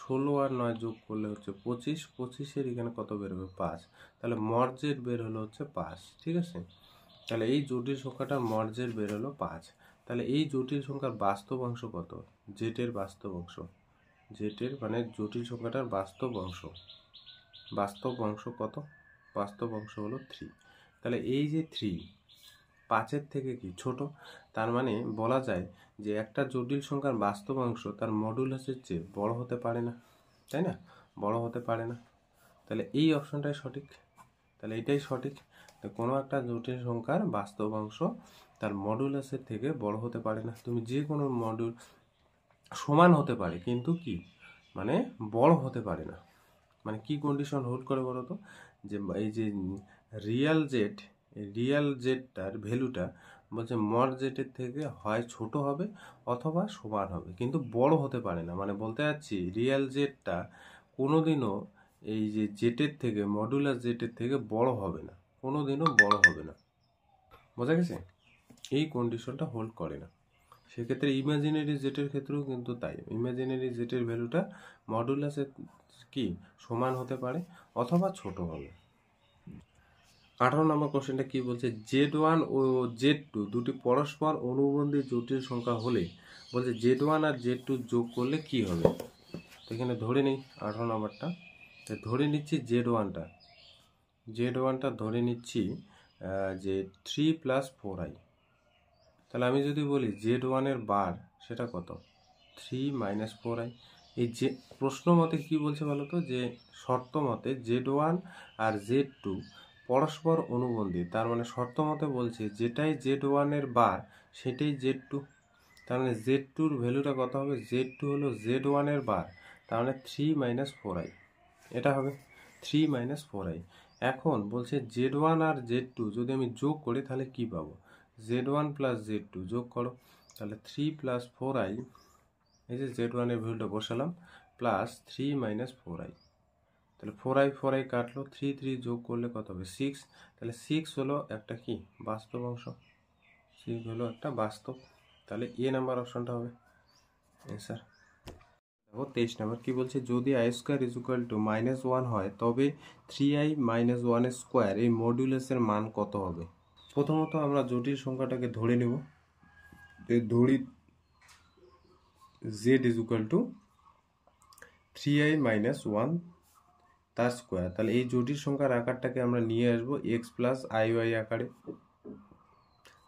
Speaker 1: 16 আর 9 যোগ করলে হচ্ছে 25, 25-এর এখানে কত বেরোবে? 5। তাহলে মড জেড বের হলো হচ্ছে 5। ঠিক আছে। তাহলে এই জটিল সংখ্যাটার মড জেড বের হলো 5। তাহলে এই জটিল সংখ্যার বাস্তব অংশ কত? জেটের বাস্তব অংশ, জেটের মানে জটিল সংখ্যাটার বাস্তব অংশ, বাস্তব অংশ কত? বাস্তব অংশ হলো 3। তাহলে এই যে 3 5-এর থেকে কি ছোট, তার মানে বলা যায় যে একটা জটিল সংখ্যার বাস্তব অংশ তার মডুলাসের চেয়ে বড় হতে পারে না, তাই না? বড় হতে পারে না। তাহলে এই অপশনটাই সঠিক। তাহলে এটাই সঠিক। তো কোনো একটা জটিল সংখ্যার বাস্তব অংশ তার মডুলাসের থেকে বড় হতে পারে না। তুমি যে কোনো মডুল সমান হতে পারে কিন্তু কি মানে বড় হতে পারে না। মানে কি কন্ডিশন হোল্ড করে বলো তো? যে এই যে রিয়াল জেডটার ভ্যালুটা বলছে মড জেডের থেকে হয় ছোট হবে অথবা সমান হবে, কিন্তু বড় হতে পারে না। মানে বলতে চাচ্ছি রিয়াল জেডটা কোনোদিনও এই যে জেটের থেকে, মডুলাস জেটের থেকে বড় হবে না, কোনোদিনও বড় হবে না। বোঝা গেছে? এই কন্ডিশনটা হোল্ড করে না। সেক্ষেত্রে ইমাজিনারি জেটের ক্ষেত্রেও কিন্তু তাই। ইমাজিনারি জেটের ভ্যালুটা মডুলাসের কি সমান হতে পারে অথবা ছোট হবে। 18 নম্বর কোশ্চেনটা কি বলছে, Z1 ও Z2 দুটি পরস্পর অনুবন্ধী জটিল সংখ্যা হলে বলছে Z1 আর Z2 যোগ করলে কি হবে। তো এখানে ধরে নিই 18 নম্বরটা, ধরে নিচ্ছি Z1টা ধরে নিচ্ছি যে 3 + 4i। তাহলে আমি যদি বলি Z1 এর বার সেটা কত, 3 - 4i। এই যে প্রশ্ন মতে কি বলছে বলো তো, যে শর্ত মতে Z1 আর Z2 পরস্পর অনুবন্ধী, তার মানে শর্ত মতে বলছে যেটাই Z1 এর বার সেটাই Z2। তার মানে Z2 এর ভ্যালুটা কত হবে, Z2 হলো Z1 এর বার, তার মানে 3 - 4i, এটা হবে 3 - 4i। এখন বলছে Z1 আর Z2 যদি আমি যোগ করি তাহলে কি পাবো, Z1 + Z2 যোগ করো, তাহলে 3 + 4i, এই যে Z1 এর ভ্যালুটা বসালাম, প্লাস 3 - 4i, তাহলে 4i কাটলো, 3 যোগ করলে কত হবে 6, তাহলে 6 হলো একটা কি বাস্তব অংশ, 6 হলো একটা বাস্তব, তাহলে এ নাম্বার অপশনটা হবে অ্যান্সার। দেখো 23 নাম্বার কি বলছে, যদি i² = -1 হয় তবে 3i - 1² এই মডুলাসের মান কত হবে। প্রথমত আমরা জটিল সংখ্যাটাকে ধরে নেব, ধরি z = 3i - 1 তার স্কোয়ার, তাহলে এই জটিল সংখ্যার আকারটাকে আমরা নিয়ে আসবো x + iy আকারে,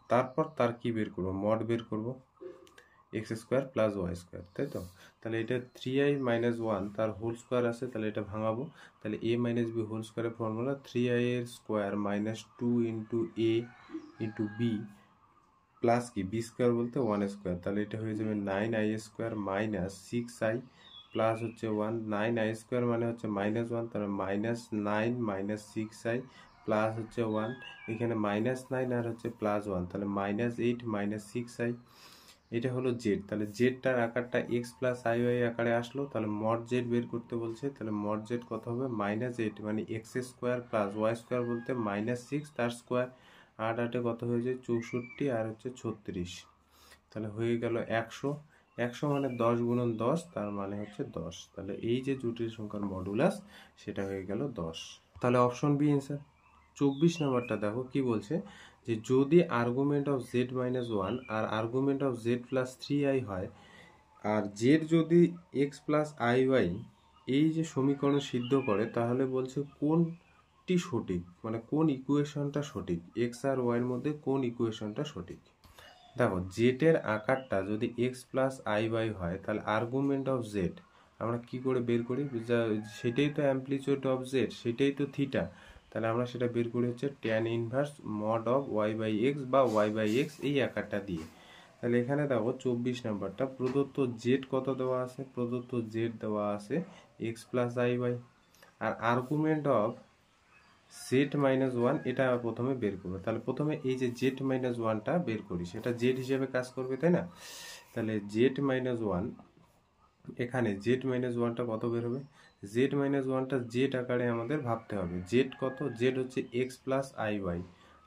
Speaker 1: তারপর তার কি বের করব, মড বের করব, x² + y², তাই তো। তাহলে এটা 3i - 1 তার হোল স্কোয়ার আছে, তাহলে এটা ভাঙাবো, তাহলে a - b হোল স্কোয়ারের ফর্মুলা 3i এর স্কোয়ার -2 × a × b প্লাস কি b² বলতে 1², তাহলে এটা হয়ে যাবে 9i² - 6i প্লাস হচ্ছে 1, 9i² মানে হচ্ছে -1, তাহলে -9 - 6i প্লাস হচ্ছে 1, এখানে -9 আর হচ্ছে +1, তাহলে -8 - 6i, এটা হলো z। তাহলে জেডটার আকারটা x + iy আকারে আসলো, তাহলে মড z বের করতে বলছে, তাহলে মড z কত হবে, -8 মানে x² + y² বলতে -6 তার স্কোয়ার, 8 8 কত হয়ে যায় 64 আর হচ্ছে 36, তাহলে হয়ে গেল 100, 100 মানে 10 × 10, তার মানে হচ্ছে 10, তাহলে এই যে জটিল সংখ্যার মডুলাস সেটা হয়ে গেল 10, তাহলে অপশন বি অ্যান্সার। 24 নাম্বারটা দেখো কি বলছে, যে যদি আর্গুমেন্ট অফ z - 1 আর আর্গুমেন্ট অফ z + 3i হয় আর z যদি x + iy এই যে সমীকরণ সিদ্ধ করে, তাহলে বলছে কোনটি সঠিক, মানে কোন ইকুয়েশনটা সঠিক, x আর y এর মধ্যে কোন ইকুয়েশনটা সঠিক। দেখো z এর আকারটা যদি x + iy হয় তাহলে আর্গুমেন্ট অফ z আমরা কি করে বের করি, সেটাই তো অ্যামপ্লিটিউড অফ z, সেটাই তো থিটা, তাহলে আমরা সেটা বের করি হচ্ছে tan inverse mod of y/x বা y/x এই আকারটা দিয়ে। তাহলে এখানে দেখো 24 নাম্বারটা প্রদত্ত z কত দেওয়া আছে, প্রদত্ত z দেওয়া আছে x + iy, আর আর্গুমেন্ট অফ z - 1 এটা প্রথমে বের করবো, তাহলে প্রথমে এই যে z - 1টা বের করি, সেটা z হিসেবে কাজ করবে, তাই না। তাহলে z - 1, এখানে z - 1টা কত বের হবে, z - 1টা z আকারে আমাদের ভাবতে হবে, z কত, z হচ্ছে x + iy,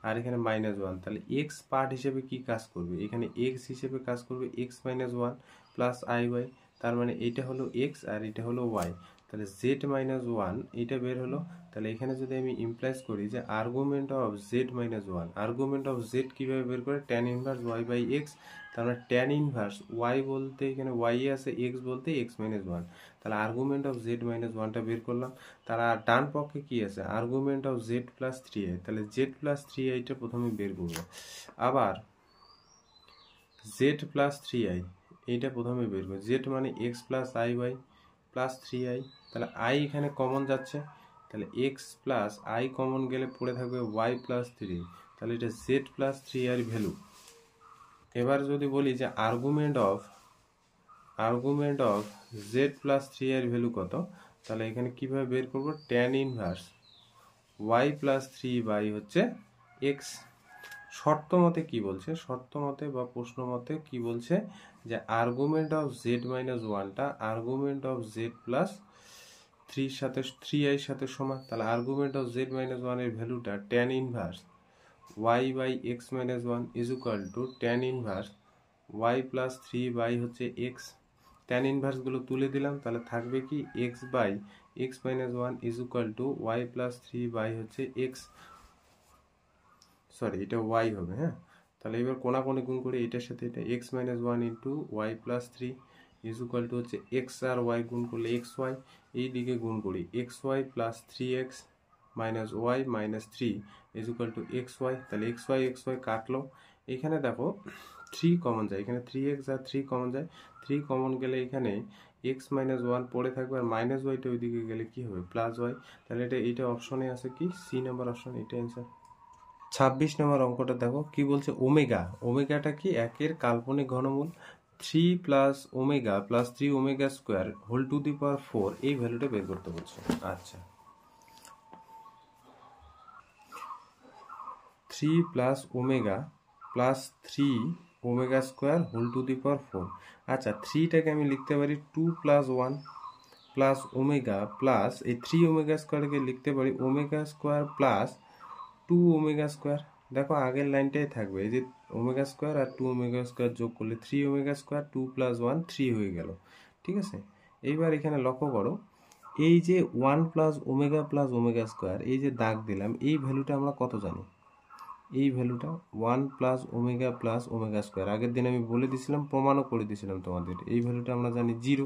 Speaker 1: আর এখানে -1, তাহলে x পার্ট হিসেবে কি কাজ করবে, এখানে x হিসেবে কাজ করবে x - 1 প্লাস iy, তার মানে এটা হলো x আর এটা হলো y, তাহলে z - 1 এটা বের হলো। তাহলে এখানে যদি আমি ইমপ্লাইজ করি যে argument of z - 1, argument of z কিভাবে বের করে, tan ইনভার্স y/x, তার মানে tan ইনভার্স y বলতে এখানে y এ আছে, x বলতে x - 1, তাহলে আর্গুমেন্ট অফ z - 1টা বের করলাম। তারা ডান পক্ষে কি আছে, আর্গুমেন্ট অফ z + 3i, তাহলে z + 3i টা প্রথমে বের করব, আবার z + 3i এইটা প্রথমে বের করব, z মানে x + iy + 3i, তাহলে i এখানে কমন যাচ্ছে, তাহলে x + i কমন গেলে পড়ে থাকবে y + 3, তাহলে এটা z + 3i এর ভ্যালু। এবার যদি বলি যে আর্গুমেন্ট অফ z + 3i এর ভ্যালু কত, তাহলে এখানে কিভাবে বের করব, tan ইনভার্স y + 3 হচ্ছে x। শর্ত মতে কি বলছে, শর্ত মতে বা প্রশ্ন মতে কি বলছে, যে আর্গুমেন্ট অফ z - 1টা আর্গুমেন্ট অফ z + 3 সাথে 3i সাথে সমান, তাহলে আর্গুমেন্ট অফ z - 1 এর ভ্যালুটা tan inverse y/x - 1 = tan inverse y + 3 হচ্ছে x, tan ইনভার্স গুলো তুলে দিলাম, তাহলে থাকবে কি x/x - 1 = y + 3 হচ্ছে x, সরি এটা ওয়াই হবে, হ্যাঁ। তাহলে এবার কোনাকুনি গুণ করে এটার সাথে এটা X minus one into Y plus three is equal to হচ্ছে এক্স আর ওয়াই গুণ করলে এক্স ওয়াই, এই দিকে গুণ করি X Y plus three X minus Y minus three is equal to X Y. তাহলে এক্স ওয়াই কাটলো, এখানে দেখো থ্রি কমন যায়, এখানে থ্রি এক্স আর থ্রি কমন যায়, থ্রি কমন গেলে এখানে এক্স মাইনাস ওয়ান পড়ে থাকবে, আর মাইনাস ওয়াইটা ওইদিকে গেলে কি হবে প্লাস ওয়াই। তাহলে এটা অপশনে আছে কি সি নাম্বার অপশন, এটা অ্যান্সার। 26 নম্বর অঙ্কটা দেখো কি বলছে, ওমেগা, ওমেগাটা কি একের কাল্পনিক ঘনমূল 3 plus omega plus 3 omega square whole to the power 4, এই ভ্যালুটা বের করতে বলছে। আচ্ছা 3 plus omega plus 3 omega square whole to the power 4। আচ্ছা 3টাকে আমি লিখতে পারি 2 প্লাস 1 প্লাস ওমেগা প্লাস এই 3 ওমেগা স্কোয়ারকে লিখতে পারি omega square plus 2 omega square. দেখো আগের লাইনটাই থাকবে, এই যে ওমেগা স্কোয়ার আর 2 ওমেগা স্কোয়ার যোগ করলে 3 ওমেগা স্কোয়ার, 2 প্লাস 1 3 হয়ে গেল, ঠিক আছে। এইবার এখানে লক্ষ্য করো, এই যে 1 প্লাস ওমেগা স্কোয়ার, এই যে দাগ দিলাম, এই ভ্যালুটা আমরা কত জানি, এই ভ্যালুটা 1 প্লাস ওমেগা স্কোয়ার, আগের দিন আমি বলে দিয়েছিলাম, প্রমাণও করে দিয়েছিলাম তোমাদের, এই ভ্যালুটা আমরা জানি 0।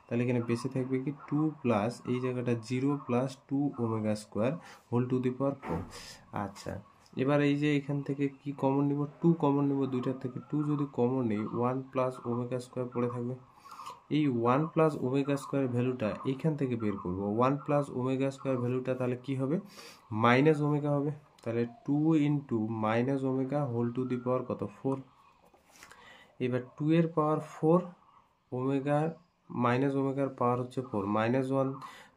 Speaker 1: তাহলে এখানে বেঁচে থাকবে কি 2 প্লাস এই জায়গাটা 0 plus 2 omega square whole to the power 4। আচ্ছা এবার এই যে এখান থেকে কি কমন নিব, 2 কমন নিব, দুইটার থেকে 2 যদি কমন নেই 1 প্লাস ওমেগা স্কোয়ার পড়ে থাকবে। এই 1 প্লাস ওমেগা স্কোয়ার ভ্যালুটা এইখান থেকে বের করব, 1 প্লাস ওমেগা স্কোয়ার ভ্যালুটা তাহলে কি হবে মাইনাস ওমেগা হবে। তাহলে 2 into minus omega whole to the power কত 4। এবার 2 এর পাওয়ার 4 ওমেগা মাইনাস ওমেগার পাওয়ার হচ্ছে 4, মাইনাস 1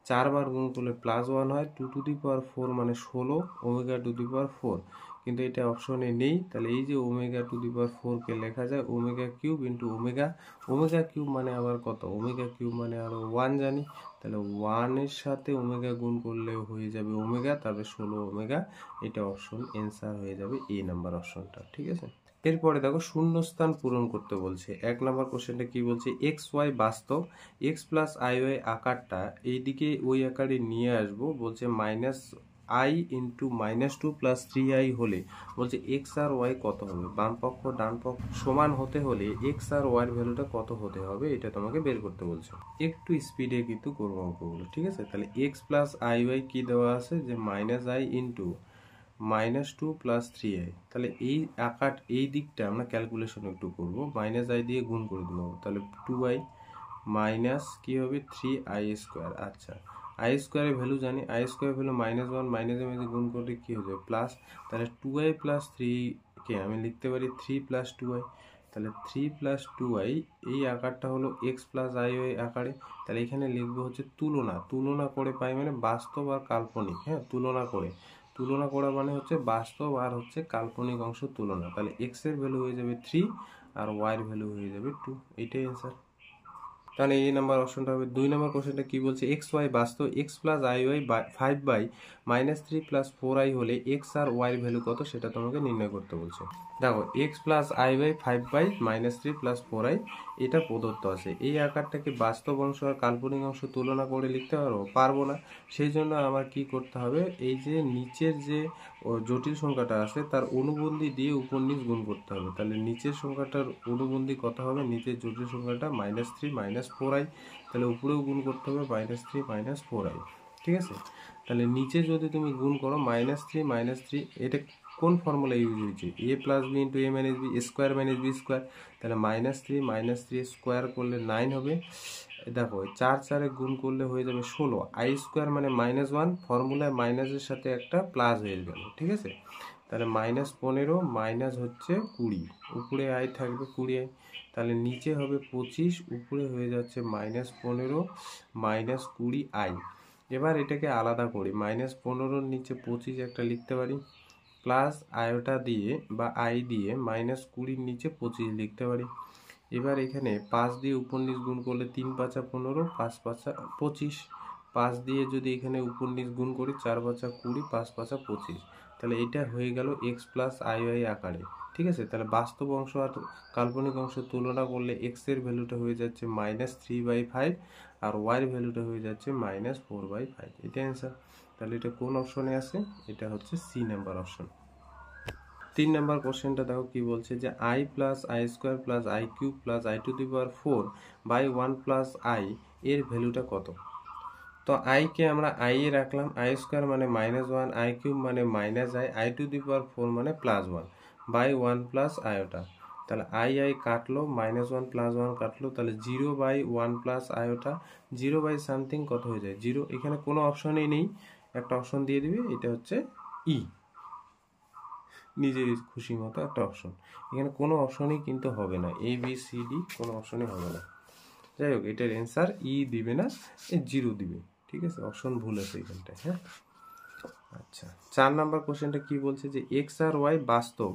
Speaker 1: 4বার গুণ করলে প্লাস 1 হয়, 2 টু দি পাওয়ার 4 মানে 16 ওমেগা টু দি পাওয়ার 4, কিন্তু এটা অপশনে নেই। তাহলে এই যে ওমেগা টু দি পাওয়ার 4কে লেখা যায় omega cube into omega, omega cube মানে আবার কত, ওমেগা কিউব মানে আরও 1 জানি, তাহলে 1 এর সাথে ওমেগা গুণ করলে হয়ে যাবে ওমেগা, তারপরে 16 ওমেগা, এটা অপশন অ্যান্সার হয়ে যাবে এ নাম্বার অপশনটা, ঠিক আছে। এরপরে দেখো শূন্যস্থান পূরণ করতে বলছে। 1 নম্বর কোশ্চেনটা কি বলছে, এক্স ওয়াই বাস্তব, এক্স প্লাস আই ওয়াই আকারটা এইদিকে ওই আকারে নিয়ে আসবো, বলছে minus I into minus 2 plus 3i হলে বলছে এক্স আর ওয়াই কত হবে, বাম পক্ষ ডান পক্ষ সমান হতে হলে এক্স আর ওয়াই ভ্যালুটা কত হতে হবে, এটা তোমাকে বের করতে বলছে। একটু স্পিডে কিন্তু করবো অঙ্কগুলো, ঠিক আছে। তাহলে এক্স প্লাস আই ওয়াই কি দেওয়া আছে, যে minus I into minus 2 plus 3i, তাহলে এই আকার এই দিকটা আমরা ক্যালকুলেশন একটু করব, মাইনাস আই দিয়ে গুণ করে দেবো, তাহলে 2i মাইনাস কি হবে 3i স্কোয়ার। আচ্ছা আই স্কোয়ারের ভ্যালু জানি, আই স্কোয়ার ভ্যালু মাইনাস 1, মাইনাসের মধ্যে গুণ করলে কি হয়ে যাবে প্লাস, তাহলে 2i প্লাস 3কে আমি লিখতে পারি 3 প্লাস 2i, তাহলে 3 প্লাস 2i, এই আকারটা হলো এক্স প্লাস আই ওয়াই আকারে। তাহলে এখানে লিখবো হচ্ছে তুলনা, তুলনা করে পাই মানে বাস্তব আর কাল্পনিক, হ্যাঁ তুলনা করা মানে হচ্ছে বাস্তব আর হচ্ছে কাল্পনিক অংশ তুলনা। তাহলে এক্স এর ভ্যালু হয়ে যাবে 3 আর ওয়াই এর ভ্যালু হয়ে যাবে 2, এইটাই অ্যান্সার। তাহলে এই নাম্বার অপশনটা হবে। 2 নম্বর কোশ্চেনটা কি বলছে, এক্স ওয়াই বাস্তব, X plus I Y 5 by minus 3 plus 4i হলে এক্স আর ওয়াই এর ভ্যালু কত সেটা তোমাকে নির্ণয় করতে বলছে। দেখো X plus I Y 5 by minus 3 plus 4i এটা প্রদত্ত আছে, এই আকারটাকে বাস্তব অংশ আর কাল্পনিক অংশ তুলনা করে লিখতে পারবো না, সেই জন্য আমার কি করতে হবে, এই যে নিচের যে জটিল সংখ্যাটা আছে তার অনুবন্ধী দিয়ে উপর নিচ গুণ করতে হবে। তাহলে নিচের সংখ্যাটার অনুবন্ধী কত হবে, নিচের জটিল সংখ্যাটা মাইনাস 3 মাইনাস 4i, তাহলে উপরেও গুণ করতে হবে মাইনাস 3 মাইনাস 4i, ঠিক আছে। তাহলে নিচে যদি তুমি গুণ করো মাইনাস 3, এটা কোন ফর্মুলা ইউজ হয়েছে, a plus b into a minus b square minus b square, তাহলে মাইনাস 3 স্কোয়ার করলে 9 হবে। দেখো 4 4 গুণ করলে হয়ে যাবে 16, আই স্কোয়ার মানে মাইনাস 1, ফর্মুলায় মাইনাসের সাথে একটা প্লাস হয়ে গেল, ঠিক আছে। তাহলে মাইনাস 15 মাইনাস হচ্ছে 20, উপরে আই থাকবে 20i, তাহলে নিচে হবে 25, উপরে হয়ে যাচ্ছে মাইনাস 15 মাইনাস 20i। এবার এটাকে আলাদা করি, মাইনাস 15-র নিচে 25 একটা লিখতে পারি, প্লাস আয়োটা দিয়ে বা আই দিয়ে মাইনাস 20-র নিচে 25 লিখতে পারি। এবার এখানে 5 দিয়ে উপর নিচ গুণ করলে 3 5 15, 5 5 25, 5 দিয়ে যদি এখানে উপর নিচ গুণ করি 4 5 20, 5 5 25, তাহলে এটা হয়ে গেল এক্স প্লাস আই ওয়াই আকারে, ঠিক আছে। তাহলে বাস্তব অংশ আর কাল্পনিক অংশ তুলনা করলে এক্স এর ভ্যালুটা হয়ে যাচ্ছে মাইনাস 3/5 আর ওয়াই এর ভ্যালুটা হয়ে যাচ্ছে মাইনাস 4/5, এটা অ্যান্সার। তাহলে এটা কোন অপশনে আছে, এটা হচ্ছে সি নাম্বার অপশন। 3 নম্বর কোশ্চেনটা দেখো কি বলছে যে i plus I square plus I cube plus I to the power 4 by 1 plus I এর ভ্যালুটা কত। তো i কে আমরা i এ রাখলাম, আই স্কোয়ার মানে -1, আই কিউব মানে -i, I to the power 4 মানে +1 বাই 1 প্লাস আয়োটা। তাহলে i কাটলো, -1 +1 কাটলো, তাহলে 0 by 1 plus iota, 0 by something কত হয়ে যায় 0। এখানে কোনো অপশনই নেই, একটা অপশন দিয়ে দিবে, এটা হচ্ছে ই, নিজের খুশি মতো একটা অপশন। এখানে কোনো অপশনই কিন্তু হবে না, এ বি সি ডি কোনো অপশনই হবে না। যাই হোক, এটার অ্যান্সার ই দিবে না, 0 দিবে। ঠিক আছে, অপশন ভুল আছে এখানটায়। হ্যাঁ, আচ্ছা 4 নাম্বার কোশ্চেনটা কি বলছে যে এক্স আর ওয়াই বাস্তব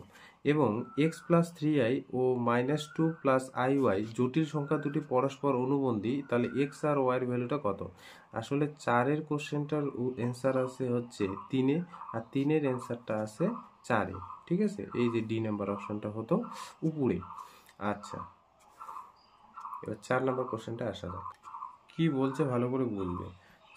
Speaker 1: এবং এক্স প্লাস 3i ও -2 প্লাস iy জটিল সংখ্যা দুটি পরস্পর অনুবন্ধী, তাহলে এক্স আর ওয়াই এর ভ্যালুটা কত। আসলে 4-এর কোশ্চেনটার অ্যান্সার আছে হচ্ছে 3-এ, আর 3-এর অ্যান্সারটা আছে 4-এ। ঠিক আছে, এই যে ডি নাম্বার অপশনটা হতো উপরে। আচ্ছা, এবার 4 নাম্বার কোশ্চেনটা আসা যাক। কি বলছে ভালো করে বুঝবে।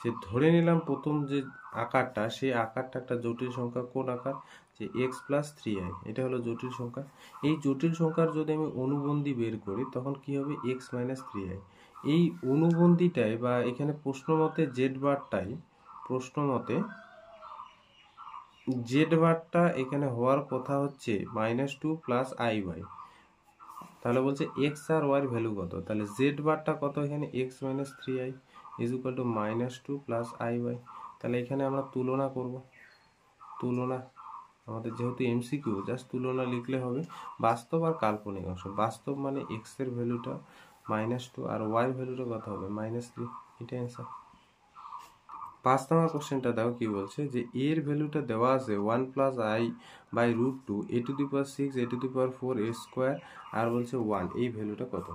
Speaker 1: যে ধরে নিলাম প্রথম যে আকারটা, সেই আকারটা একটা জটিল সংখ্যা। কোন আকার, যে এক্স প্লাস 3i, এটা হলো জটিল সংখ্যা। এই জটিল সংখ্যার যদি আমি অনুবন্ধী বের করি তখন কি হবে, এক্স মাইনাস 3i। এই অনুবন্ধীটাই বা এখানে প্রশ্ন মতে জেড বারটা এখানে হওয়ার কথা হচ্ছে -2 প্লাস iy। তাহলে বলছে এক্স আর ওয়াই এর ভ্যালু কত, তাহলে জেড বারটা কত, এখানে x minus 3i is equal to -2 plus iy। তাহলে এখানে আমরা তুলনা করব, তুলনা আমাদের যেহেতু এমসিকিউ, জাস্ট তুলনা লিখলে হবে। বাস্তব আর কাল্পনিক অংশ, বাস্তব মানে এক্স এর ভ্যালুটা -2 আর ওয়াই এর ভ্যালুটা কত হবে -3, এটা অ্যান্সার। 5 নম্বর কোশ্চেনটা দাও কি বলছে যে এর ভ্যালুটা দেওয়া আছে 1 plus I by √2 a to the power 6 a to the power 4 a square, আর বলছে 1, এই ভ্যালুটা কত।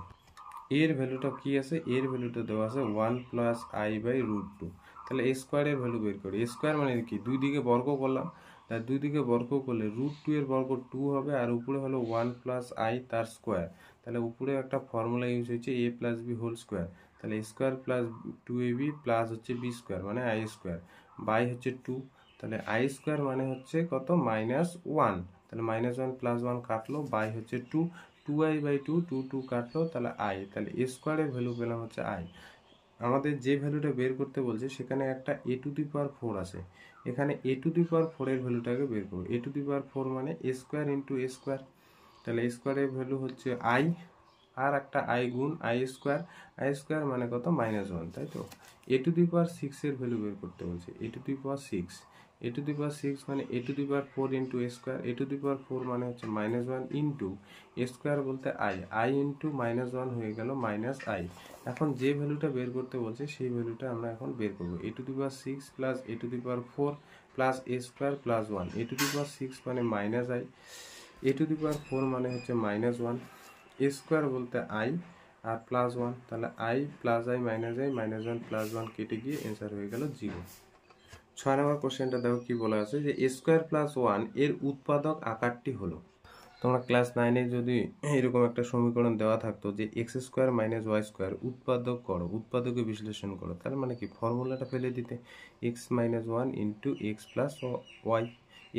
Speaker 1: এর ভ্যালুটা কি আছে, এর ভ্যালুটা দেওয়া আছে 1 প্লাস আই বাই √2। তাহলে এ স্কোয়ারের ভ্যালু বের করি। এ স্কোয়ার মানে কি, দুই দিকে বর্গ করলাম, তার দুই দিকে বর্গ করলে √2 এর বর্গ 2 হবে, আর উপরে হলো 1 প্লাস আই তার স্কোয়ার। তাহলে উপরে একটা ফর্মুলা ইউজ হয়েছে a plus B whole square. তাহলে a square plus 2ab plus হচ্ছে বি স্কোয়ার মানে আই স্কোয়ার, বাই হচ্ছে 2। তাহলে আই স্কোয়ার মানে হচ্ছে কত, -1। তাহলে -1 প্লাস 1 কাটলো, বাই হচ্ছে 2, 2i বাই 2, 2 কাটলো, তাহলে i। তাহলে এ স্কোয়ারের ভ্যালু পেলাম হচ্ছে i। আমাদের যে ভ্যালুটা বের করতে বলছে সেখানে একটা a টু দি পাওয়ার 4 আছে, এখানে a টু দি পাওয়ার 4 এর ভ্যালুটাকে বের করব। a টু দি পাওয়ার 4 মানে a square into a square. তাহলে a স্কোয়ারের ভ্যালু হচ্ছে i, আর একটা i গুণ i স্কোয়ার মানে কত, -1, তাই তো। a টু দি পাওয়ার 6 এর ভ্যালু বের করতে বলছে, a to the power 6, a to the power 6 মানে a to the power 4 into a square, a to the power 4 মানে হচ্ছে -1 ইন্টু a স্কোয়ার বলতে i ইন্টু -1 হয়ে গেল -i। এখন যে ভ্যালুটা বের করতে বলছে সেই ভ্যালুটা আমরা এখন বের করব। a to the power 6 plus a to the power 4 plus a square plus 1, a to the power 6 মানে -i, a to the power 4 মানে হচ্ছে -1, a স্কোয়ার বলতে i আর প্লাস 1, তাহলে i প্লাস i -1 প্লাস 1 কেটে গিয়ে অ্যান্সার হয়ে গেল 0। 6 নম্বর কোশ্চেনটা দেখো কি বলা আছে যে a স্কোয়ার প্লাস 1 এর উৎপাদক আকারটি হলো। তোমরা ক্লাস 9-এ যদি এরকম একটা সমীকরণ দেওয়া থাকতো যে X square minus Y square উৎপাদক করো, উৎপাদকে বিশ্লেষণ করো, তার মানে কি ফর্মুলাটা ফেলে দিতে, X minus 1 into X plus Y,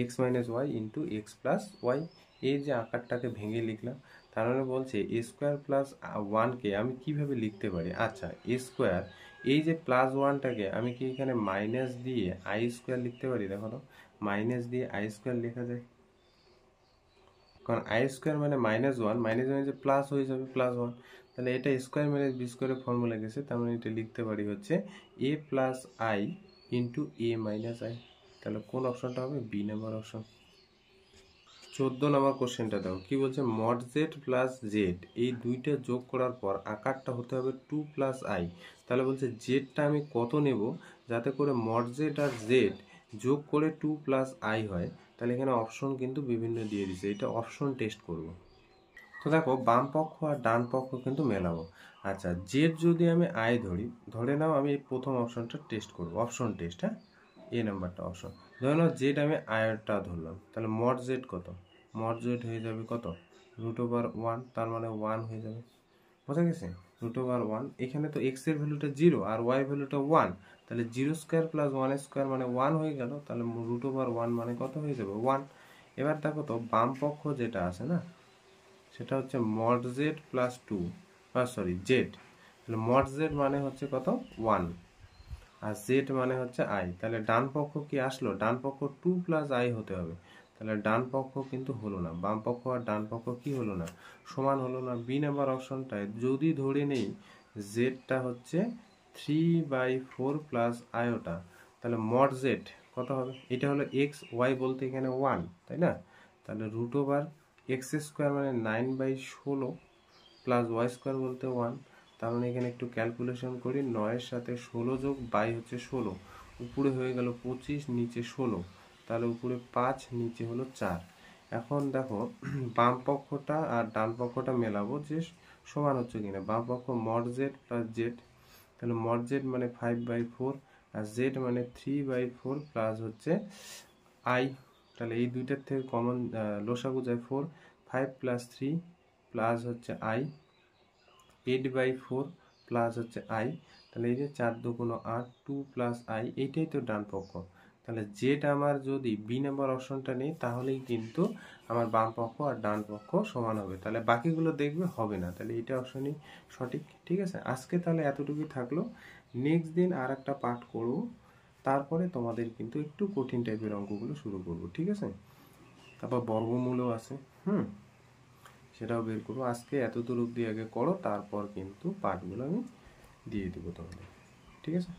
Speaker 1: X minus Y into X plus Y. এই যে আকারটাকে ভেঙে লিখলাম, তার মানে বলছে এ স্কোয়ার প্লাস 1কে আমি কিভাবে লিখতে পারি। আচ্ছা, এ স্কোয়ার, এই যে প্লাস 1টাকে আমি কি এখানে মাইনাস দিয়ে আই স্কোয়ার লিখতে পারি। দেখো তো, মাইনাস দিয়ে আই স্কোয়ার লেখা যায়, কারণ আই স্কোয়ার মানে -1 যে প্লাস হয়ে যাবে +1। তাহলে এটা স্কোয়ার মাইনাস বি স্কোয়ারের ফর্মুলা গেছে, তার মানে এটা লিখতে পারি হচ্ছে a plus I into a minus I. তাহলে কোন অপশনটা হবে, বি নাম্বার অপশন। 14 নম্বর কোশ্চেনটা দাও কি বলছে, মড জেড প্লাস জেড এই দুইটা যোগ করার পর আকারটা হতে হবে 2 প্লাস আই। তাহলে বলছে জেডটা আমি কত নেব যাতে করে মড জেড আর জেড যোগ করে 2 প্লাস আই হয়। তাহলে এখানে অপশন কিন্তু বিভিন্ন দিয়ে দিছে, এটা অপশন টেস্ট করব। তো দেখো, বাম পক্ষ আর ডান পক্ষ কিন্তু মেলাবো। আচ্ছা, জেড যদি আমি আই ধরে নাও আমি এই প্রথম অপশনটা টেস্ট করব, অপশন টেস্ট। হ্যাঁ, এ নাম্বারটা অপশন। ধরে নাও জেড আমি আইটা ধরলাম, তাহলে মড জেড কত, মড জেড হয়ে যাবে কত, √1, তার মানে 1 হয়ে যাবে। বোঝা গেছে, √1। এখানে তো এক্স এর ভ্যালুটা 0 আর ওয়াই ভ্যালুটা 1, তাহলে 0 স্কোয়ার প্লাস 1 স্কোয়ার মানে 1 হয়ে গেল। তাহলে √1 মানে কত হয়ে যাবে, 1। এবার দেখো তো বাম পক্ষ যেটা আছে না, সেটা হচ্ছে mod Z plus two, sorry Z. তাহলে মড জেড মানে হচ্ছে কত, 1, আর জেড মানে হচ্ছে আই। তাহলে ডান পক্ষ কি আসলো, ডান পক্ষ 2 প্লাস আই হতে হবে। তাহলে ডান পক্ষ কিন্তু হলো না, বাম পক্ষ আর ডান পক্ষ কি হলো না, সমান হলো না। বি নাম্বার অপশনটায় যদি ধরে নেই জেডটা হচ্ছে 3/4 প্লাস আয়োটা, তাহলে মড জেড কত হবে, এটা হলো এক্স, ওয়াই বলতে এখানে 1, তাই না? তাহলে রুট ওভার এক্স স্কোয়ার মানে 9/16 প্লাস ওয়াই স্কোয়ার বলতে 1। তার মানে এখানে একটু ক্যালকুলেশন করি, 9-এর সাথে 16 যোগ বাই হচ্ছে 16, উপরে হয়ে গেল 25, নিচে 16, তাহলে উপরে 5, নিচে হলো 4। এখন দেখো বাম পক্ষটা আর ডান পক্ষটা মেলাবো যে সমান হচ্ছে কিনা। বাম পক্ষ মড জেড প্লাস জেড, তাহলে মড জেড মানে 5/4 আর জেড মানে 3/4 প্লাস হচ্ছে আই। তাহলে এই দুইটার থেকে কমন লসাগু যায় 4, 5 প্লাস 3 প্লাস হচ্ছে আই 8/4 প্লাস হচ্ছে আই। তাহলে এই যে 4×2 = 8, 2 প্লাস আই, এইটাই তো ডান পক্ষ। তাহলে জেড আমার যদি বি নাম্বার অপশনটা নেই, তাহলেই কিন্তু আমার বাম পক্ষ আর ডান পক্ষ সমান হবে। তাহলে বাকিগুলো দেখবে হবে না, তাহলে এটা অপশনই সঠিক। ঠিক আছে, আজকে তাহলে এতটুকুই থাকলো। নেক্সট দিন আর একটা পার্ট করব, তারপরে তোমাদের কিন্তু একটু কঠিন টাইপের অঙ্কগুলো শুরু করব। ঠিক আছে, তারপর বর্গমূলও আছে, সেটাও বের করবো। আজকে এতদূর অবধি আগে করো, তারপর কিন্তু পার্টগুলো আমি দিয়ে দেবো তোমাদের। ঠিক আছে।